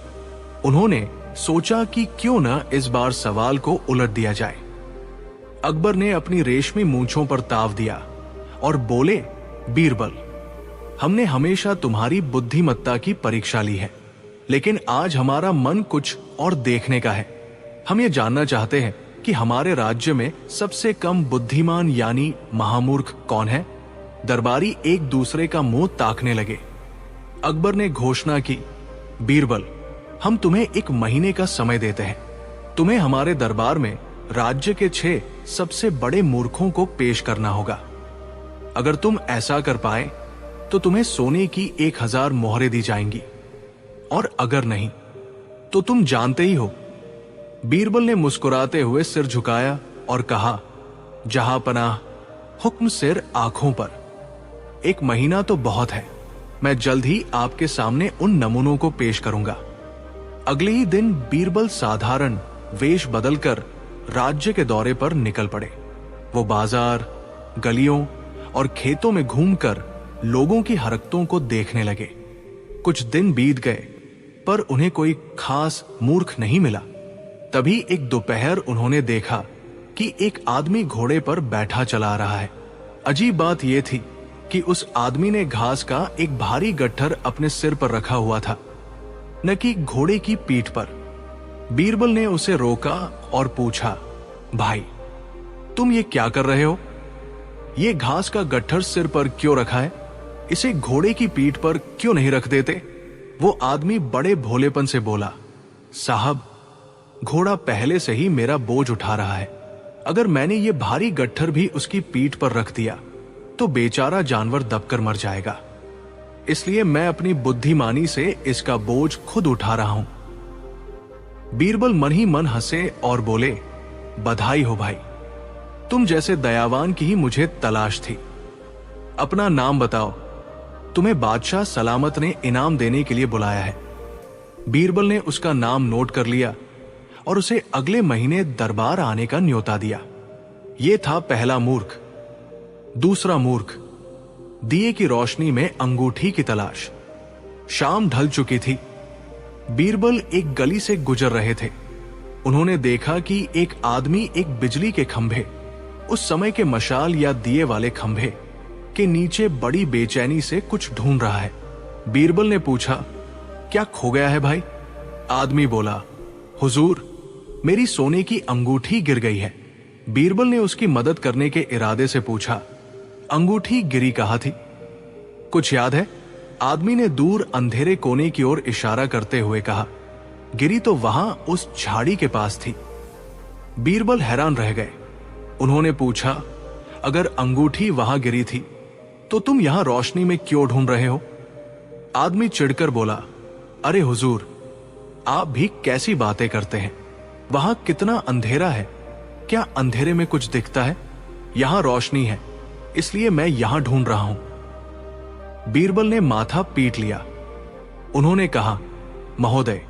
Speaker 1: उन्होंने सोचा कि क्यों न इस बार सवाल को उलट दिया जाए। अकबर ने अपनी रेशमी मूंछों पर ताव दिया और बोले, बीरबल, हमने हमेशा तुम्हारी बुद्धिमत्ता की परीक्षा ली है, लेकिन आज हमारा मन कुछ और देखने का है। हम ये जानना चाहते हैं कि हमारे राज्य में सबसे कम बुद्धिमान यानी महामूर्ख कौन है? दरबारी एक दूसरे का मुंह ताकने लगे। अकबर ने घोषणा की, बीरबल, हम तुम्हें 1 महीने का समय देते हैं। तुम्हें हमारे दरबार में राज्य के 6 सबसे बड़े मूर्खों को पेश करना होगा। अगर तुम ऐसा कर पाए तो तुम्हें सोने की 1000 मोहरें दी जाएंगी, और अगर नहीं तो तुम जानते ही हो। बीरबल ने मुस्कुराते हुए सिर झुकाया और कहा, जहां पनाह, हुक्म सिर आंखों पर। 1 महीना तो बहुत है। मैं जल्द ही आपके सामने उन नमूनों को पेश करूंगा। अगले ही दिन बीरबल साधारण वेश बदलकर राज्य के दौरे पर निकल पड़े। वो बाजार, गलियों और खेतों में घूमकर लोगों की हरकतों को देखने लगे। कुछ दिन बीत गए, पर उन्हें कोई खास मूर्ख नहीं मिला। तभी एक दोपहर उन्होंने देखा कि एक आदमी घोड़े पर बैठा चला रहा है। अजीब बात यह थी कि उस आदमी ने घास का एक भारी गट्ठर अपने सिर पर रखा हुआ था, न कि घोड़े की पीठ पर। बीरबल ने उसे रोका और पूछा, भाई, तुम ये क्या कर रहे हो? ये घास का गट्ठर सिर पर क्यों रखा है? इसे घोड़े की पीठ पर क्यों नहीं रख देते? वो आदमी बड़े भोलेपन से बोला, साहब, घोड़ा पहले से ही मेरा बोझ उठा रहा है। अगर मैंने ये भारी गट्ठर भी उसकी पीठ पर रख दिया तो बेचारा जानवर दबकर मर जाएगा। इसलिए मैं अपनी बुद्धिमानी से इसका बोझ खुद उठा रहा हूं। बीरबल मन ही मन हंसे और बोले, बधाई हो भाई, तुम जैसे दयावान की ही मुझे तलाश थी। अपना नाम बताओ, तुम्हें बादशाह सलामत ने इनाम देने के लिए बुलाया है। बीरबल ने उसका नाम नोट कर लिया और उसे अगले महीने दरबार आने का न्योता दिया। यह था पहला मूर्ख। दूसरा मूर्ख, दिए की रोशनी में अंगूठी की तलाश। शाम ढल चुकी थी। बीरबल एक गली से गुजर रहे थे। उन्होंने देखा कि एक आदमी एक बिजली के खंभे, उस समय के मशाल या दिए वाले खंभे के नीचे बड़ी बेचैनी से कुछ ढूंढ रहा है। बीरबल ने पूछा, क्या खो गया है भाई? आदमी बोला, हुजूर, मेरी सोने की अंगूठी गिर गई है। बीरबल ने उसकी मदद करने के इरादे से पूछा, अंगूठी गिरी कहाँ थी? कुछ याद है? आदमी ने दूर अंधेरे कोने की ओर इशारा करते हुए कहा, गिरी तो वहां उस झाड़ी के पास थी। बीरबल हैरान रह गए। उन्होंने पूछा, अगर अंगूठी वहां गिरी थी तो तुम यहां रोशनी में क्यों ढूंढ रहे हो? आदमी चिढ़कर बोला, अरे हुजूर, आप भी कैसी बातें करते हैं? वहां कितना अंधेरा है, क्या अंधेरे में कुछ दिखता है? यहां रोशनी है, इसलिए मैं यहां ढूंढ रहा हूं। बीरबल ने माथा पीट लिया। उन्होंने कहा, महोदय,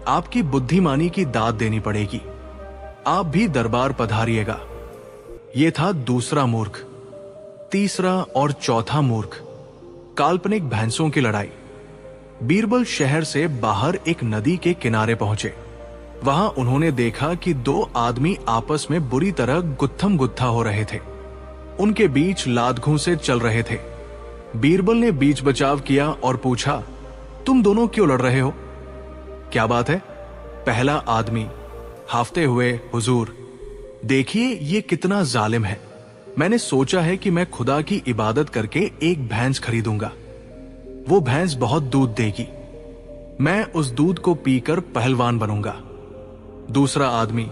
Speaker 1: आपकी बुद्धिमानी की दाद देनी पड़ेगी, आप भी दरबार पधारिएगा। यह था दूसरा मूर्ख। तीसरा और चौथा मूर्ख, काल्पनिक भैंसों की लड़ाई। बीरबल शहर से बाहर एक नदी के किनारे पहुंचे। वहां उन्होंने देखा कि दो आदमी आपस में बुरी तरह गुत्थम गुत्था हो रहे थे। उनके बीच लात घूंसे चल रहे थे। बीरबल ने बीच बचाव किया और पूछा, तुम दोनों क्यों लड़ रहे हो? क्या बात है? पहला आदमी हाफते हुए, हुजूर, देखिए ये कितना जालिम है। मैंने सोचा है कि मैं खुदा की इबादत करके एक भैंस खरीदूंगा। वो भैंस बहुत दूध देगी, मैं उस दूध को पीकर पहलवान बनूंगा। दूसरा आदमी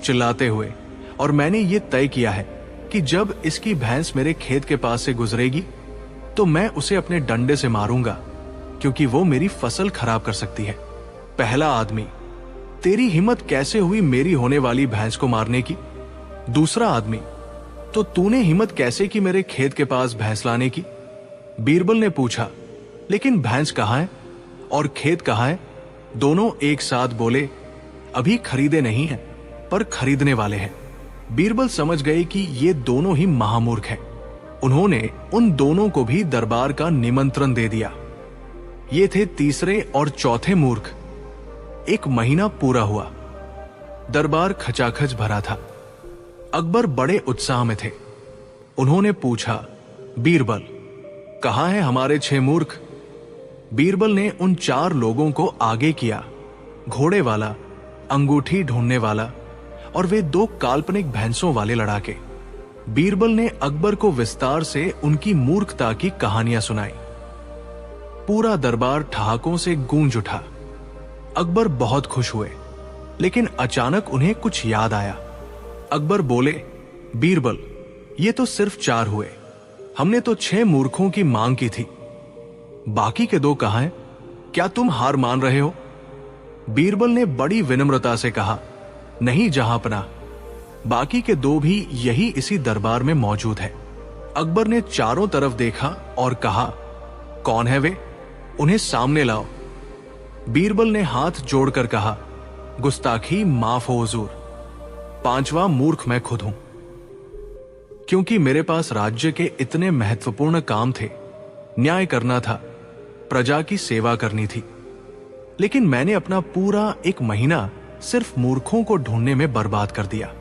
Speaker 1: चिल्लाते हुए, और मैंने ये तय किया है कि जब इसकी भैंस मेरे खेत के पास से गुजरेगी तो मैं उसे अपने डंडे से मारूंगा, क्योंकि वो मेरी फसल खराब कर सकती है। पहला आदमी, तेरी हिम्मत कैसे हुई मेरी होने वाली भैंस को मारने की? दूसरा आदमी, तो तूने हिम्मत कैसे की मेरे खेत के पास भैंस लाने की? बीरबल ने पूछा, लेकिन भैंस कहाँ है और खेत कहाँ है? दोनों एक साथ बोले, अभी खरीदे नहीं हैं, पर खरीदने वाले हैं। बीरबल समझ गए कि ये दोनों ही महामूर्ख हैं। उन्होंने उन दोनों को भी दरबार का निमंत्रण दे दिया। ये थे तीसरे और चौथे मूर्ख। एक महीना पूरा हुआ। दरबार खचाखच भरा था। अकबर बड़े उत्साह में थे। उन्होंने पूछा, बीरबल, कहाँ हैं हमारे 6 मूर्ख? बीरबल ने उन 4 लोगों को आगे किया, घोड़े वाला, अंगूठी ढूंढने वाला और वे 2 काल्पनिक भैंसों वाले लड़ाके। बीरबल ने अकबर को विस्तार से उनकी मूर्खता की कहानियां सुनाई। पूरा दरबार ठहाकों से गूंज उठा। अकबर बहुत खुश हुए, लेकिन अचानक उन्हें कुछ याद आया। अकबर बोले, बीरबल, ये तो सिर्फ 4 हुए, हमने तो 6 मूर्खों की मांग की थी। बाकी के 2 कहां हैं? क्या तुम हार मान रहे हो? बीरबल ने बड़ी विनम्रता से कहा, नहीं जहांपनाह, बाकी के 2 भी यही इसी दरबार में मौजूद है। अकबर ने चारों तरफ देखा और कहा, कौन है वे? उन्हें सामने लाओ। बीरबल ने हाथ जोड़कर कहा, गुस्ताखी माफ हो हुजूर, 5वां मूर्ख मैं खुद हूं। क्योंकि मेरे पास राज्य के इतने महत्वपूर्ण काम थे, न्याय करना था, प्रजा की सेवा करनी थी, लेकिन मैंने अपना पूरा 1 महीना सिर्फ मूर्खों को ढूंढने में बर्बाद कर दिया।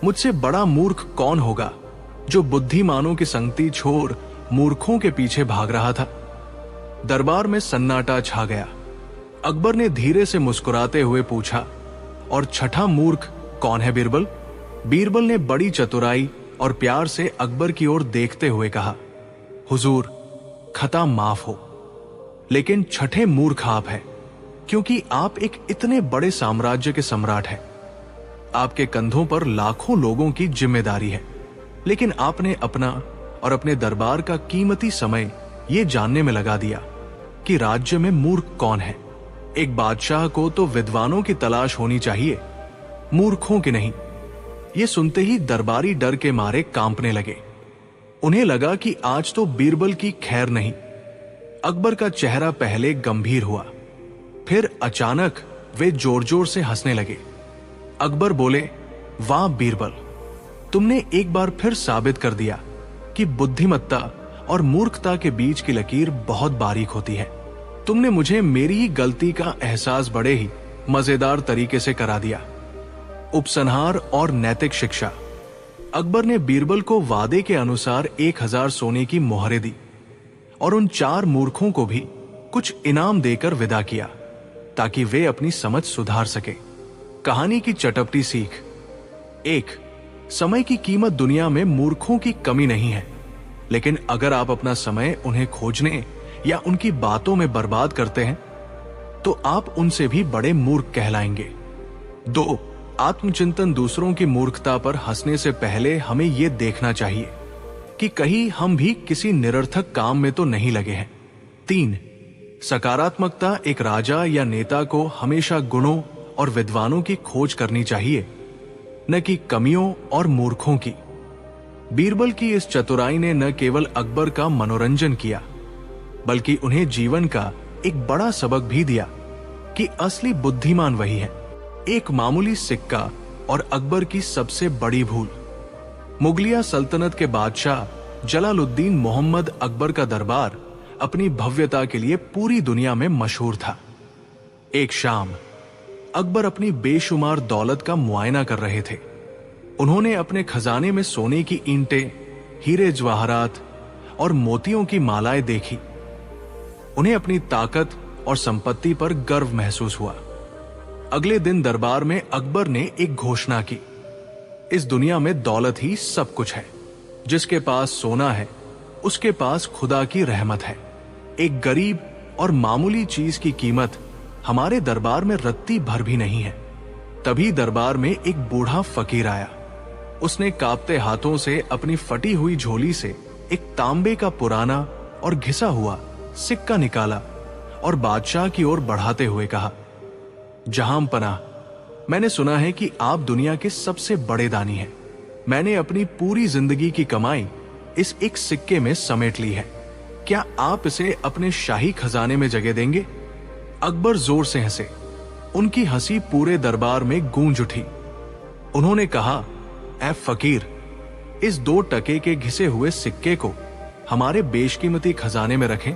Speaker 1: मुझसे बड़ा मूर्ख कौन होगा जो बुद्धिमानों की संगति छोड़ मूर्खों के पीछे भाग रहा था? दरबार में सन्नाटा छा गया। अकबर ने धीरे से मुस्कुराते हुए पूछा, और 6ठा मूर्ख कौन है बीरबल? बीरबल ने बड़ी चतुराई और प्यार से अकबर की ओर देखते हुए कहा, हुजूर, खता माफ हो, लेकिन 6ठे मूर्ख आप हैं, क्योंकि आप एक इतने बड़े साम्राज्य के सम्राट हैं। आपके कंधों पर लाखों लोगों की जिम्मेदारी है, लेकिन आपने अपना और अपने दरबार का कीमती समय यह जानने में लगा दिया कि राज्य में मूर्ख कौन है। एक बादशाह को तो विद्वानों की तलाश होनी चाहिए, मूर्खों की नहीं। ये सुनते ही दरबारी डर के मारे कांपने लगे। उन्हें लगा कि आज तो बीरबल की खैर नहीं। अकबर का चेहरा पहले गंभीर हुआ, फिर अचानक वे जोर जोर से हंसने लगे। अकबर बोले, वाह बीरबल, तुमने एक बार फिर साबित कर दिया कि बुद्धिमत्ता और मूर्खता के बीच की लकीर बहुत बारीक होती है। तुमने मुझे मेरी ही गलती का एहसास बड़े ही मजेदार तरीके से करा दिया। उपसंहार और नैतिक शिक्षा। अकबर ने बीरबल को वादे के अनुसार 1000 सोने की मोहरें दी और उन 4 मूर्खों को भी कुछ इनाम देकर विदा किया, ताकि वे अपनी समझ सुधार सके। कहानी की चटपटी सीख। 1. समय की कीमत दुनिया में मूर्खों की कमी नहीं है, लेकिन अगर आप अपना समय उन्हें खोजने या उनकी बातों में बर्बाद करते हैं तो आप उनसे भी बड़े मूर्ख कहलाएंगे। 2. आत्मचिंतन। दूसरों की मूर्खता पर हंसने से पहले हमें यह देखना चाहिए कि कहीं हम भी किसी निरर्थक काम में तो नहीं लगे हैं। 3. सकारात्मकता एक राजा या नेता को हमेशा गुणों और विद्वानों की खोज करनी चाहिए, न कि कमियों और मूर्खों की। बीरबल की इस चतुराई ने न केवल अकबर का मनोरंजन किया, बल्कि उन्हें जीवन का एक बड़ा सबक भी दिया कि असली बुद्धिमान वही है। एक मामूली सिक्का और अकबर की सबसे बड़ी भूल। मुगलिया सल्तनत के बादशाह जलालुद्दीन मोहम्मद अकबर का दरबार अपनी भव्यता के लिए पूरी दुनिया में मशहूर था। एक शाम अकबर अपनी बेशुमार दौलत का मुआयना कर रहे थे। उन्होंने अपने खजाने में सोने की ईंटें, हीरे जवाहरात और मोतियों की मालाएं देखी। उन्हें अपनी ताकत और संपत्ति पर गर्व महसूस हुआ। अगले दिन दरबार में अकबर ने एक घोषणा की, इस दुनिया में दौलत ही सब कुछ है। जिसके पास सोना है उसके पास खुदा की रहमत है। एक गरीब और मामूली चीज की कीमत हमारे दरबार में रत्ती भर भी नहीं है। तभी दरबार में एक बूढ़ा फकीर आया। उसने कांपते हाथों से अपनी फटी हुई झोली से एक तांबे का पुराना और घिसा हुआ सिक्का निकाला और बादशाह की ओर बढ़ाते हुए कहा, जहां पनाह, मैंने सुना है कि आप दुनिया के सबसे बड़े दानी हैं। मैंने अपनी पूरी जिंदगी की कमाई इस एक सिक्के में समेट ली है। क्या आप इसे अपने शाही खजाने में जगह देंगे? अकबर जोर से हंसे। उनकी हंसी पूरे दरबार में गूंज उठी। उन्होंने कहा, ऐ फकीर, इस 2 टके के घिसे हुए सिक्के को हमारे बेशकीमती खजाने में रखें।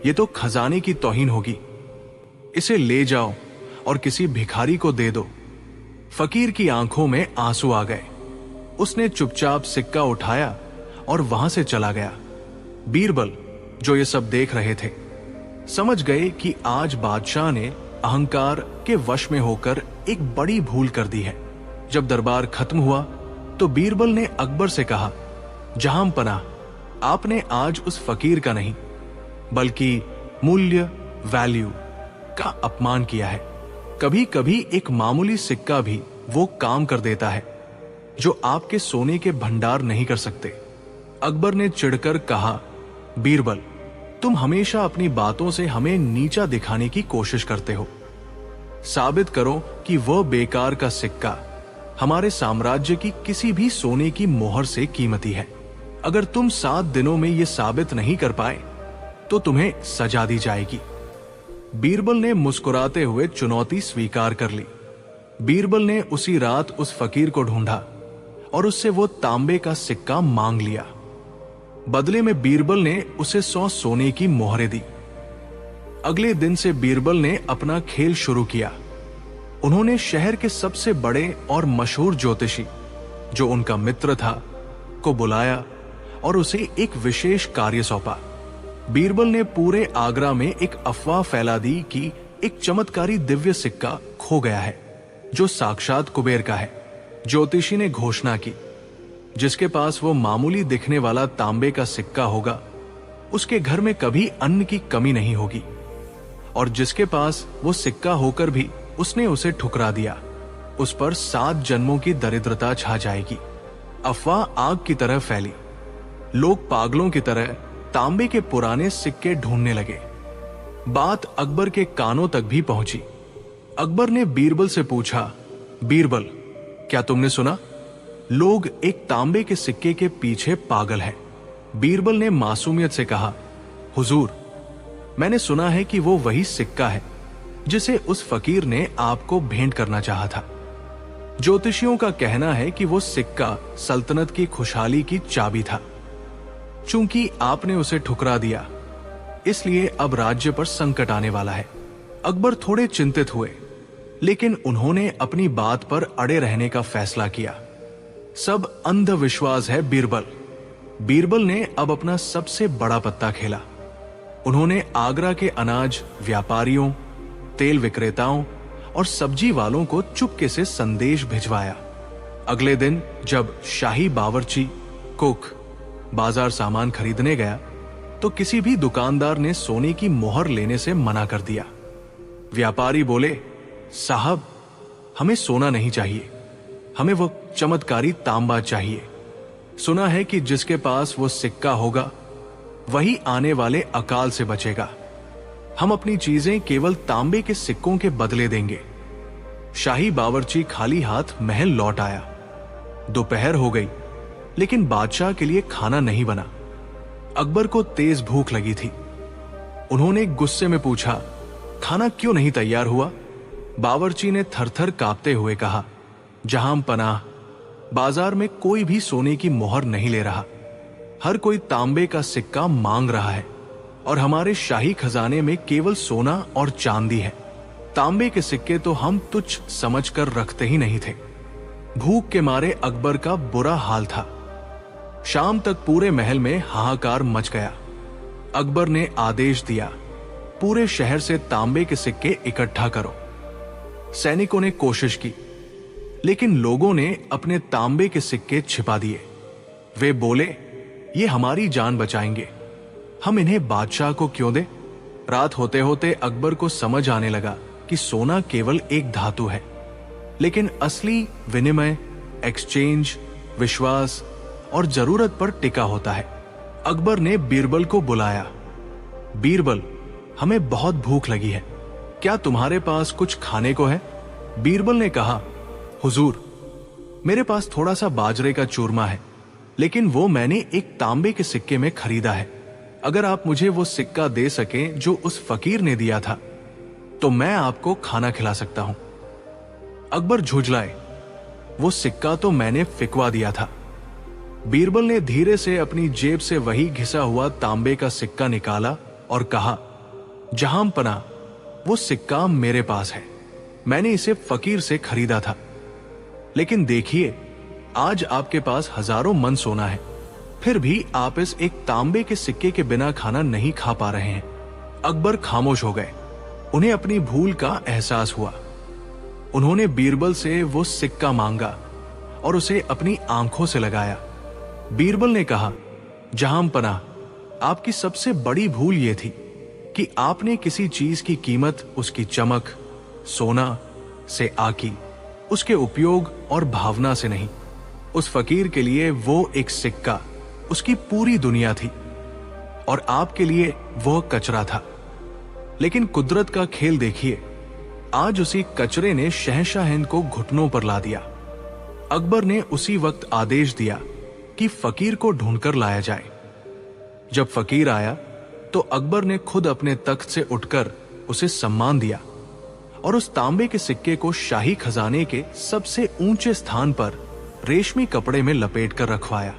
Speaker 1: ये तो खजाने की तौहीन होगी। इसे ले जाओ और किसी भिखारी को दे दो। फकीर की आंखों में आंसू आ गए। उसने चुपचाप सिक्का उठाया और वहां से चला गया। बीरबल, जो ये सब देख रहे थे, समझ गए कि आज बादशाह ने अहंकार के वश में होकर एक बड़ी भूल कर दी है। जब दरबार खत्म हुआ तो बीरबल ने अकबर से कहा, जहां पनाह, आपने आज उस फकीर का नहीं बल्कि मूल्य, वैल्यू का अपमान किया है। कभी कभी एक मामूली सिक्का भी वो काम कर देता है जो आपके सोने के भंडार नहीं कर सकते। अकबर ने चिढ़कर कहा, बीरबल, तुम हमेशा अपनी बातों से हमें नीचा दिखाने की कोशिश करते हो। साबित करो कि वह बेकार का सिक्का हमारे साम्राज्य की किसी भी सोने की मोहर से कीमती है। अगर तुम 7 दिनों में यह साबित नहीं कर पाए तो तुम्हें सजा दी जाएगी। बीरबल ने मुस्कुराते हुए चुनौती स्वीकार कर ली। बीरबल ने उसी रात उस फकीर को ढूंढा और उससे वो तांबे का सिक्का मांग लिया। बदले में बीरबल ने उसे 100 सोने की मोहरें दी। अगले दिन से बीरबल ने अपना खेल शुरू किया। उन्होंने शहर के सबसे बड़े और मशहूर ज्योतिषी, जो उनका मित्र था, को बुलाया और उसे एक विशेष कार्य सौंपा। बीरबल ने पूरे आगरा में एक अफवाह फैला दी कि एक चमत्कारी दिव्य सिक्का खो गया है जो साक्षात कुबेर का है। ज्योतिषी ने घोषणा की, जिसके पास वो मामूली दिखने वाला तांबे का सिक्का होगा उसके घर में कभी अन्न की कमी नहीं होगी, और जिसके पास वो सिक्का होकर भी उसने उसे ठुकरा दिया, उस पर 7 जन्मों की दरिद्रता छा जाएगी। अफवाह आग की तरह फैली। लोग पागलों की तरह तांबे के पुराने सिक्के ढूंढने लगे। बात अकबर के कानों तक भी पहुंची। अकबर ने बीरबल से पूछा, बीरबल, क्या तुमने सुना? लोग एक तांबे के सिक्के के पीछे पागल हैं। बीरबल ने मासूमियत से कहा, हुजूर, मैंने सुना है कि वो वही सिक्का है जिसे उस फकीर ने आपको भेंट करना चाहा था। ज्योतिषियों का कहना है कि वो सिक्का सल्तनत की खुशहाली की चाबी था। चूंकि आपने उसे ठुकरा दिया, इसलिए अब राज्य पर संकट आने वाला है। अकबर थोड़े चिंतित हुए, लेकिन उन्होंने अपनी बात पर अड़े रहने का फैसला किया। सब अंधविश्वास है बीरबल। बीरबल ने अब अपना सबसे बड़ा पत्ता खेला। उन्होंने आगरा के अनाज व्यापारियों, तेल विक्रेताओं और सब्जी वालों को चुपके से संदेश भिजवाया। अगले दिन जब शाही बावर्ची, कुक बाजार सामान खरीदने गया तो किसी भी दुकानदार ने सोने की मोहर लेने से मना कर दिया। व्यापारी बोले, साहब, हमें सोना नहीं चाहिए, हमें वो चमत्कारी तांबा चाहिए। सुना है कि जिसके पास वो सिक्का होगा वही आने वाले अकाल से बचेगा। हम अपनी चीजें केवल तांबे के सिक्कों के बदले देंगे। शाही बावर्ची खाली हाथ महल लौट आया। दोपहर हो गई, लेकिन बादशाह के लिए खाना नहीं बना। अकबर को तेज भूख लगी थी। उन्होंने गुस्से में पूछा, खाना क्यों नहीं तैयार हुआ? बावर्ची ने थरथर कांपते हुए कहा, जहां पनाह, बाजार में कोई भी सोने की मोहर नहीं ले रहा। हर कोई तांबे का सिक्का मांग रहा है और हमारे शाही खजाने में केवल सोना और चांदी है। तांबे के सिक्के तो हम तुच्छ समझकर रखते ही नहीं थे। भूख के मारे अकबर का बुरा हाल था। शाम तक पूरे महल में हाहाकार मच गया। अकबर ने आदेश दिया, पूरे शहर से तांबे के सिक्के इकट्ठा करो। सैनिकों ने कोशिश की, लेकिन लोगों ने अपने तांबे के सिक्के छिपा दिए। वे बोले, ये हमारी जान बचाएंगे, हम इन्हें बादशाह को क्यों दें? रात होते होते अकबर को समझ आने लगा कि सोना केवल एक धातु है, लेकिन असली विनिमय, एक्सचेंज, विश्वास और जरूरत पर टिका होता है। अकबर ने बीरबल को बुलाया। बीरबल, हमें बहुत भूख लगी है, क्या तुम्हारे पास कुछ खाने को है? बीरबल ने कहा, हुजूर, मेरे पास थोड़ा सा बाजरे का चूरमा है, लेकिन वो मैंने एक तांबे के सिक्के में खरीदा है। अगर आप मुझे वो सिक्का दे सकें जो उस फकीर ने दिया था, तो मैं आपको खाना खिला सकता हूं। अकबर झुंझलाए, वो सिक्का तो मैंने फिकवा दिया था। बीरबल ने धीरे से अपनी जेब से वही घिसा हुआ तांबे का सिक्का निकाला और कहा, जहां पना, वो सिक्का मेरे पास है, मैंने इसे फकीर से खरीदा था। लेकिन देखिए, आज आपके पास हजारों मन सोना है, फिर भी आप इस एक तांबे के सिक्के के बिना खाना नहीं खा पा रहे हैं। अकबर खामोश हो गए। उन्हें अपनी भूल का एहसास हुआ। उन्होंने बीरबल से वो सिक्का मांगा और उसे अपनी आंखों से लगाया। बीरबल ने कहा, जहां पनाह, आपकी सबसे बड़ी भूल यह थी कि आपने किसी चीज की कीमत उसकी चमक, सोना से आकी, उसके उपयोग और भावना से नहीं। उस फकीर के लिए वो एक सिक्का उसकी पूरी दुनिया थी और आपके लिए वो कचरा था। लेकिन कुदरत का खेल देखिए, आज उसी कचरे ने शहंशाह हिंद को घुटनों पर ला दिया। अकबर ने उसी वक्त आदेश दिया कि फकीर को ढूंढकर लाया जाए। जब फकीर आया तो अकबर ने खुद अपने तख्त से उठकर उसे सम्मान दिया और उस तांबे के सिक्के को शाही खजाने के सबसे ऊंचे स्थान पर रेशमी कपड़े में लपेट कर रखवाया।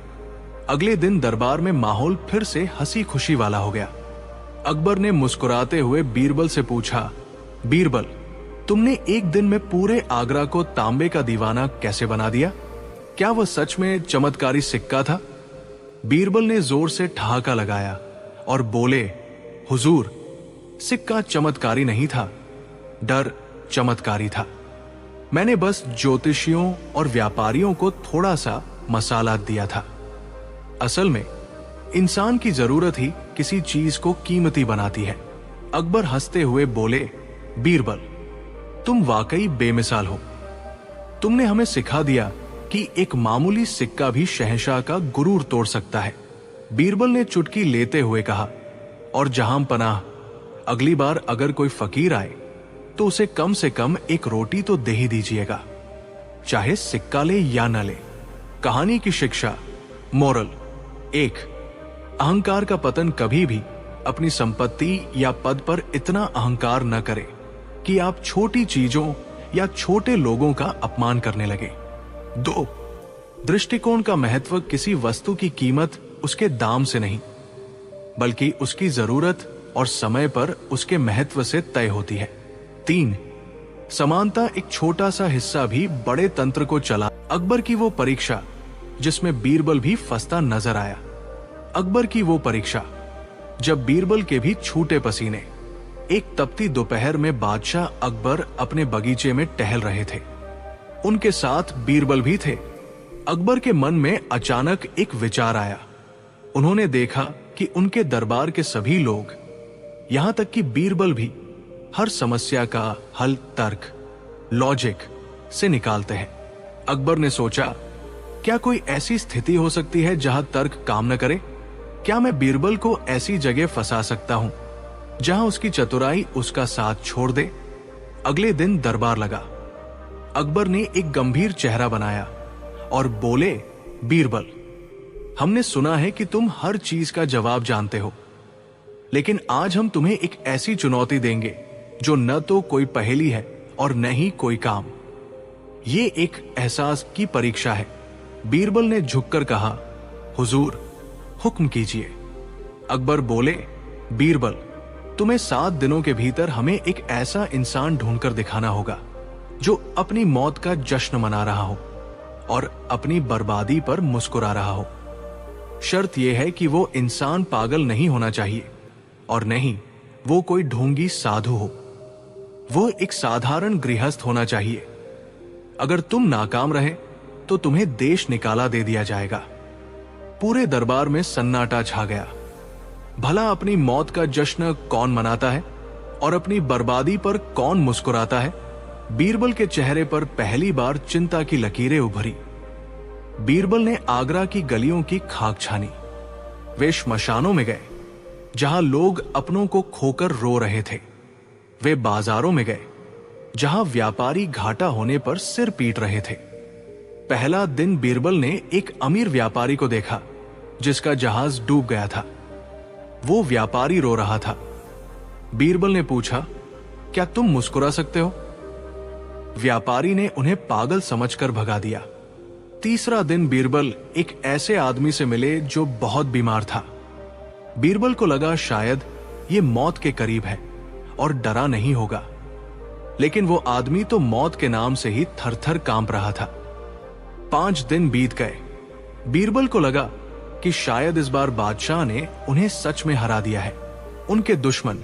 Speaker 1: अगले दिन दरबार में माहौल फिर से हंसी खुशी वाला हो गया। अकबर ने मुस्कुराते हुए बीरबल से पूछा, बीरबल, तुमने एक दिन में पूरे आगरा को तांबे का दीवाना कैसे बना दिया? क्या वह सच में चमत्कारी सिक्का था? बीरबल ने जोर से ठहाका लगाया और बोले, हुजूर, सिक्का चमत्कारी नहीं था, डर चमत्कारी था। मैंने बस ज्योतिषियों और व्यापारियों को थोड़ा सा मसाला दिया था। असल में इंसान की जरूरत ही किसी चीज को कीमती बनाती है। अकबर हंसते हुए बोले, बीरबल, तुम वाकई बेमिसाल हो। तुमने हमें सिखा दिया कि एक मामूली सिक्का भी शहंशाह का गुरूर तोड़ सकता है। बीरबल ने चुटकी लेते हुए कहा, और जहां पनाह, अगली बार अगर कोई फकीर आए तो उसे कम से कम एक रोटी तो दे ही दीजिएगा, चाहे सिक्का ले या न ले। कहानी की शिक्षा, मोरल, 1, अहंकार का पतन कभी भी अपनी संपत्ति या पद पर इतना अहंकार न करे कि आप छोटी चीजों या छोटे लोगों का अपमान करने लगे। 2, दृष्टिकोण का महत्व किसी वस्तु की कीमत उसके दाम से नहीं, बल्कि उसकी जरूरत और समय पर उसके महत्व से तय होती है। 3, समानता एक छोटा सा हिस्सा भी बड़े तंत्र को चला। अकबर की वो परीक्षा जिसमें बीरबल भी फंसता नजर आया। अकबर की वो परीक्षा जब बीरबल के भी छूटे पसीने। एक तपती दोपहर में बादशाह अकबर अपने बगीचे में टहल रहे थे। उनके साथ बीरबल भी थे। अकबर के मन में अचानक एक विचार आया। उन्होंने देखा कि उनके दरबार के सभी लोग, यहां तक कि बीरबल भी, हर समस्या का हल तर्क, लॉजिक से निकालते हैं। अकबर ने सोचा, क्या कोई ऐसी स्थिति हो सकती है जहां तर्क काम न करे? क्या मैं बीरबल को ऐसी जगह फंसा सकता हूं जहां उसकी चतुराई उसका साथ छोड़ दे। अगले दिन दरबार लगा। अकबर ने एक गंभीर चेहरा बनाया और बोले, बीरबल, हमने सुना है कि तुम हर चीज का जवाब जानते हो, लेकिन आज हम तुम्हें एक ऐसी चुनौती देंगे जो न तो कोई पहेली है और न ही कोई काम। ये एक एहसास की परीक्षा है। बीरबल ने झुककर कहा, हुजूर, हुक्म कीजिए। अकबर बोले, बीरबल, तुम्हें 7 दिनों के भीतर हमें एक ऐसा इंसान ढूंढकर दिखाना होगा जो अपनी मौत का जश्न मना रहा हो और अपनी बर्बादी पर मुस्कुरा रहा हो। शर्त यह है कि वो इंसान पागल नहीं होना चाहिए और नहीं वो कोई ढोंगी साधु हो। वो एक साधारण गृहस्थ होना चाहिए। अगर तुम नाकाम रहे तो तुम्हें देश निकाला दे दिया जाएगा। पूरे दरबार में सन्नाटा छा गया। भला अपनी मौत का जश्न कौन मनाता है और अपनी बर्बादी पर कौन मुस्कुराता है? बीरबल के चेहरे पर पहली बार चिंता की लकीरें उभरी। बीरबल ने आगरा की गलियों की खाक छानी। वे श्मशानों में गए जहां लोग अपनों को खोकर रो रहे थे। वे बाजारों में गए जहां व्यापारी घाटा होने पर सिर पीट रहे थे। पहला दिन बीरबल ने एक अमीर व्यापारी को देखा जिसका जहाज डूब गया था। वो व्यापारी रो रहा था। बीरबल ने पूछा, क्या तुम मुस्कुरा सकते हो? व्यापारी ने उन्हें पागल समझकर भगा दिया। तीसरा दिन बीरबल एक ऐसे आदमी से मिले जो बहुत बीमार था। बीरबल को लगा शायद ये मौत के करीब है और डरा नहीं होगा, लेकिन वो आदमी तो मौत के नाम से ही थर-थर कांप रहा था। 5 दिन बीत गए। बीरबल को लगा कि शायद इस बार बादशाह ने उन्हें सच में हरा दिया है। उनके दुश्मन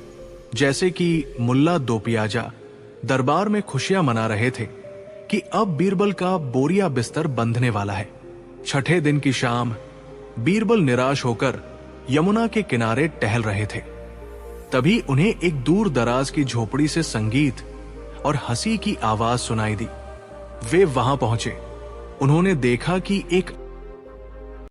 Speaker 1: जैसे कि मुल्ला दो पियाजा दरबार में खुशियां मना रहे थे कि अब बीरबल का बोरिया बिस्तर बंधने वाला है। 6ठे दिन की शाम बीरबल निराश होकर यमुना के किनारे टहल रहे थे। तभी उन्हें एक दूर दराज की झोपड़ी से संगीत और हंसी की आवाज सुनाई दी। वे वहां पहुंचे। उन्होंने देखा कि एक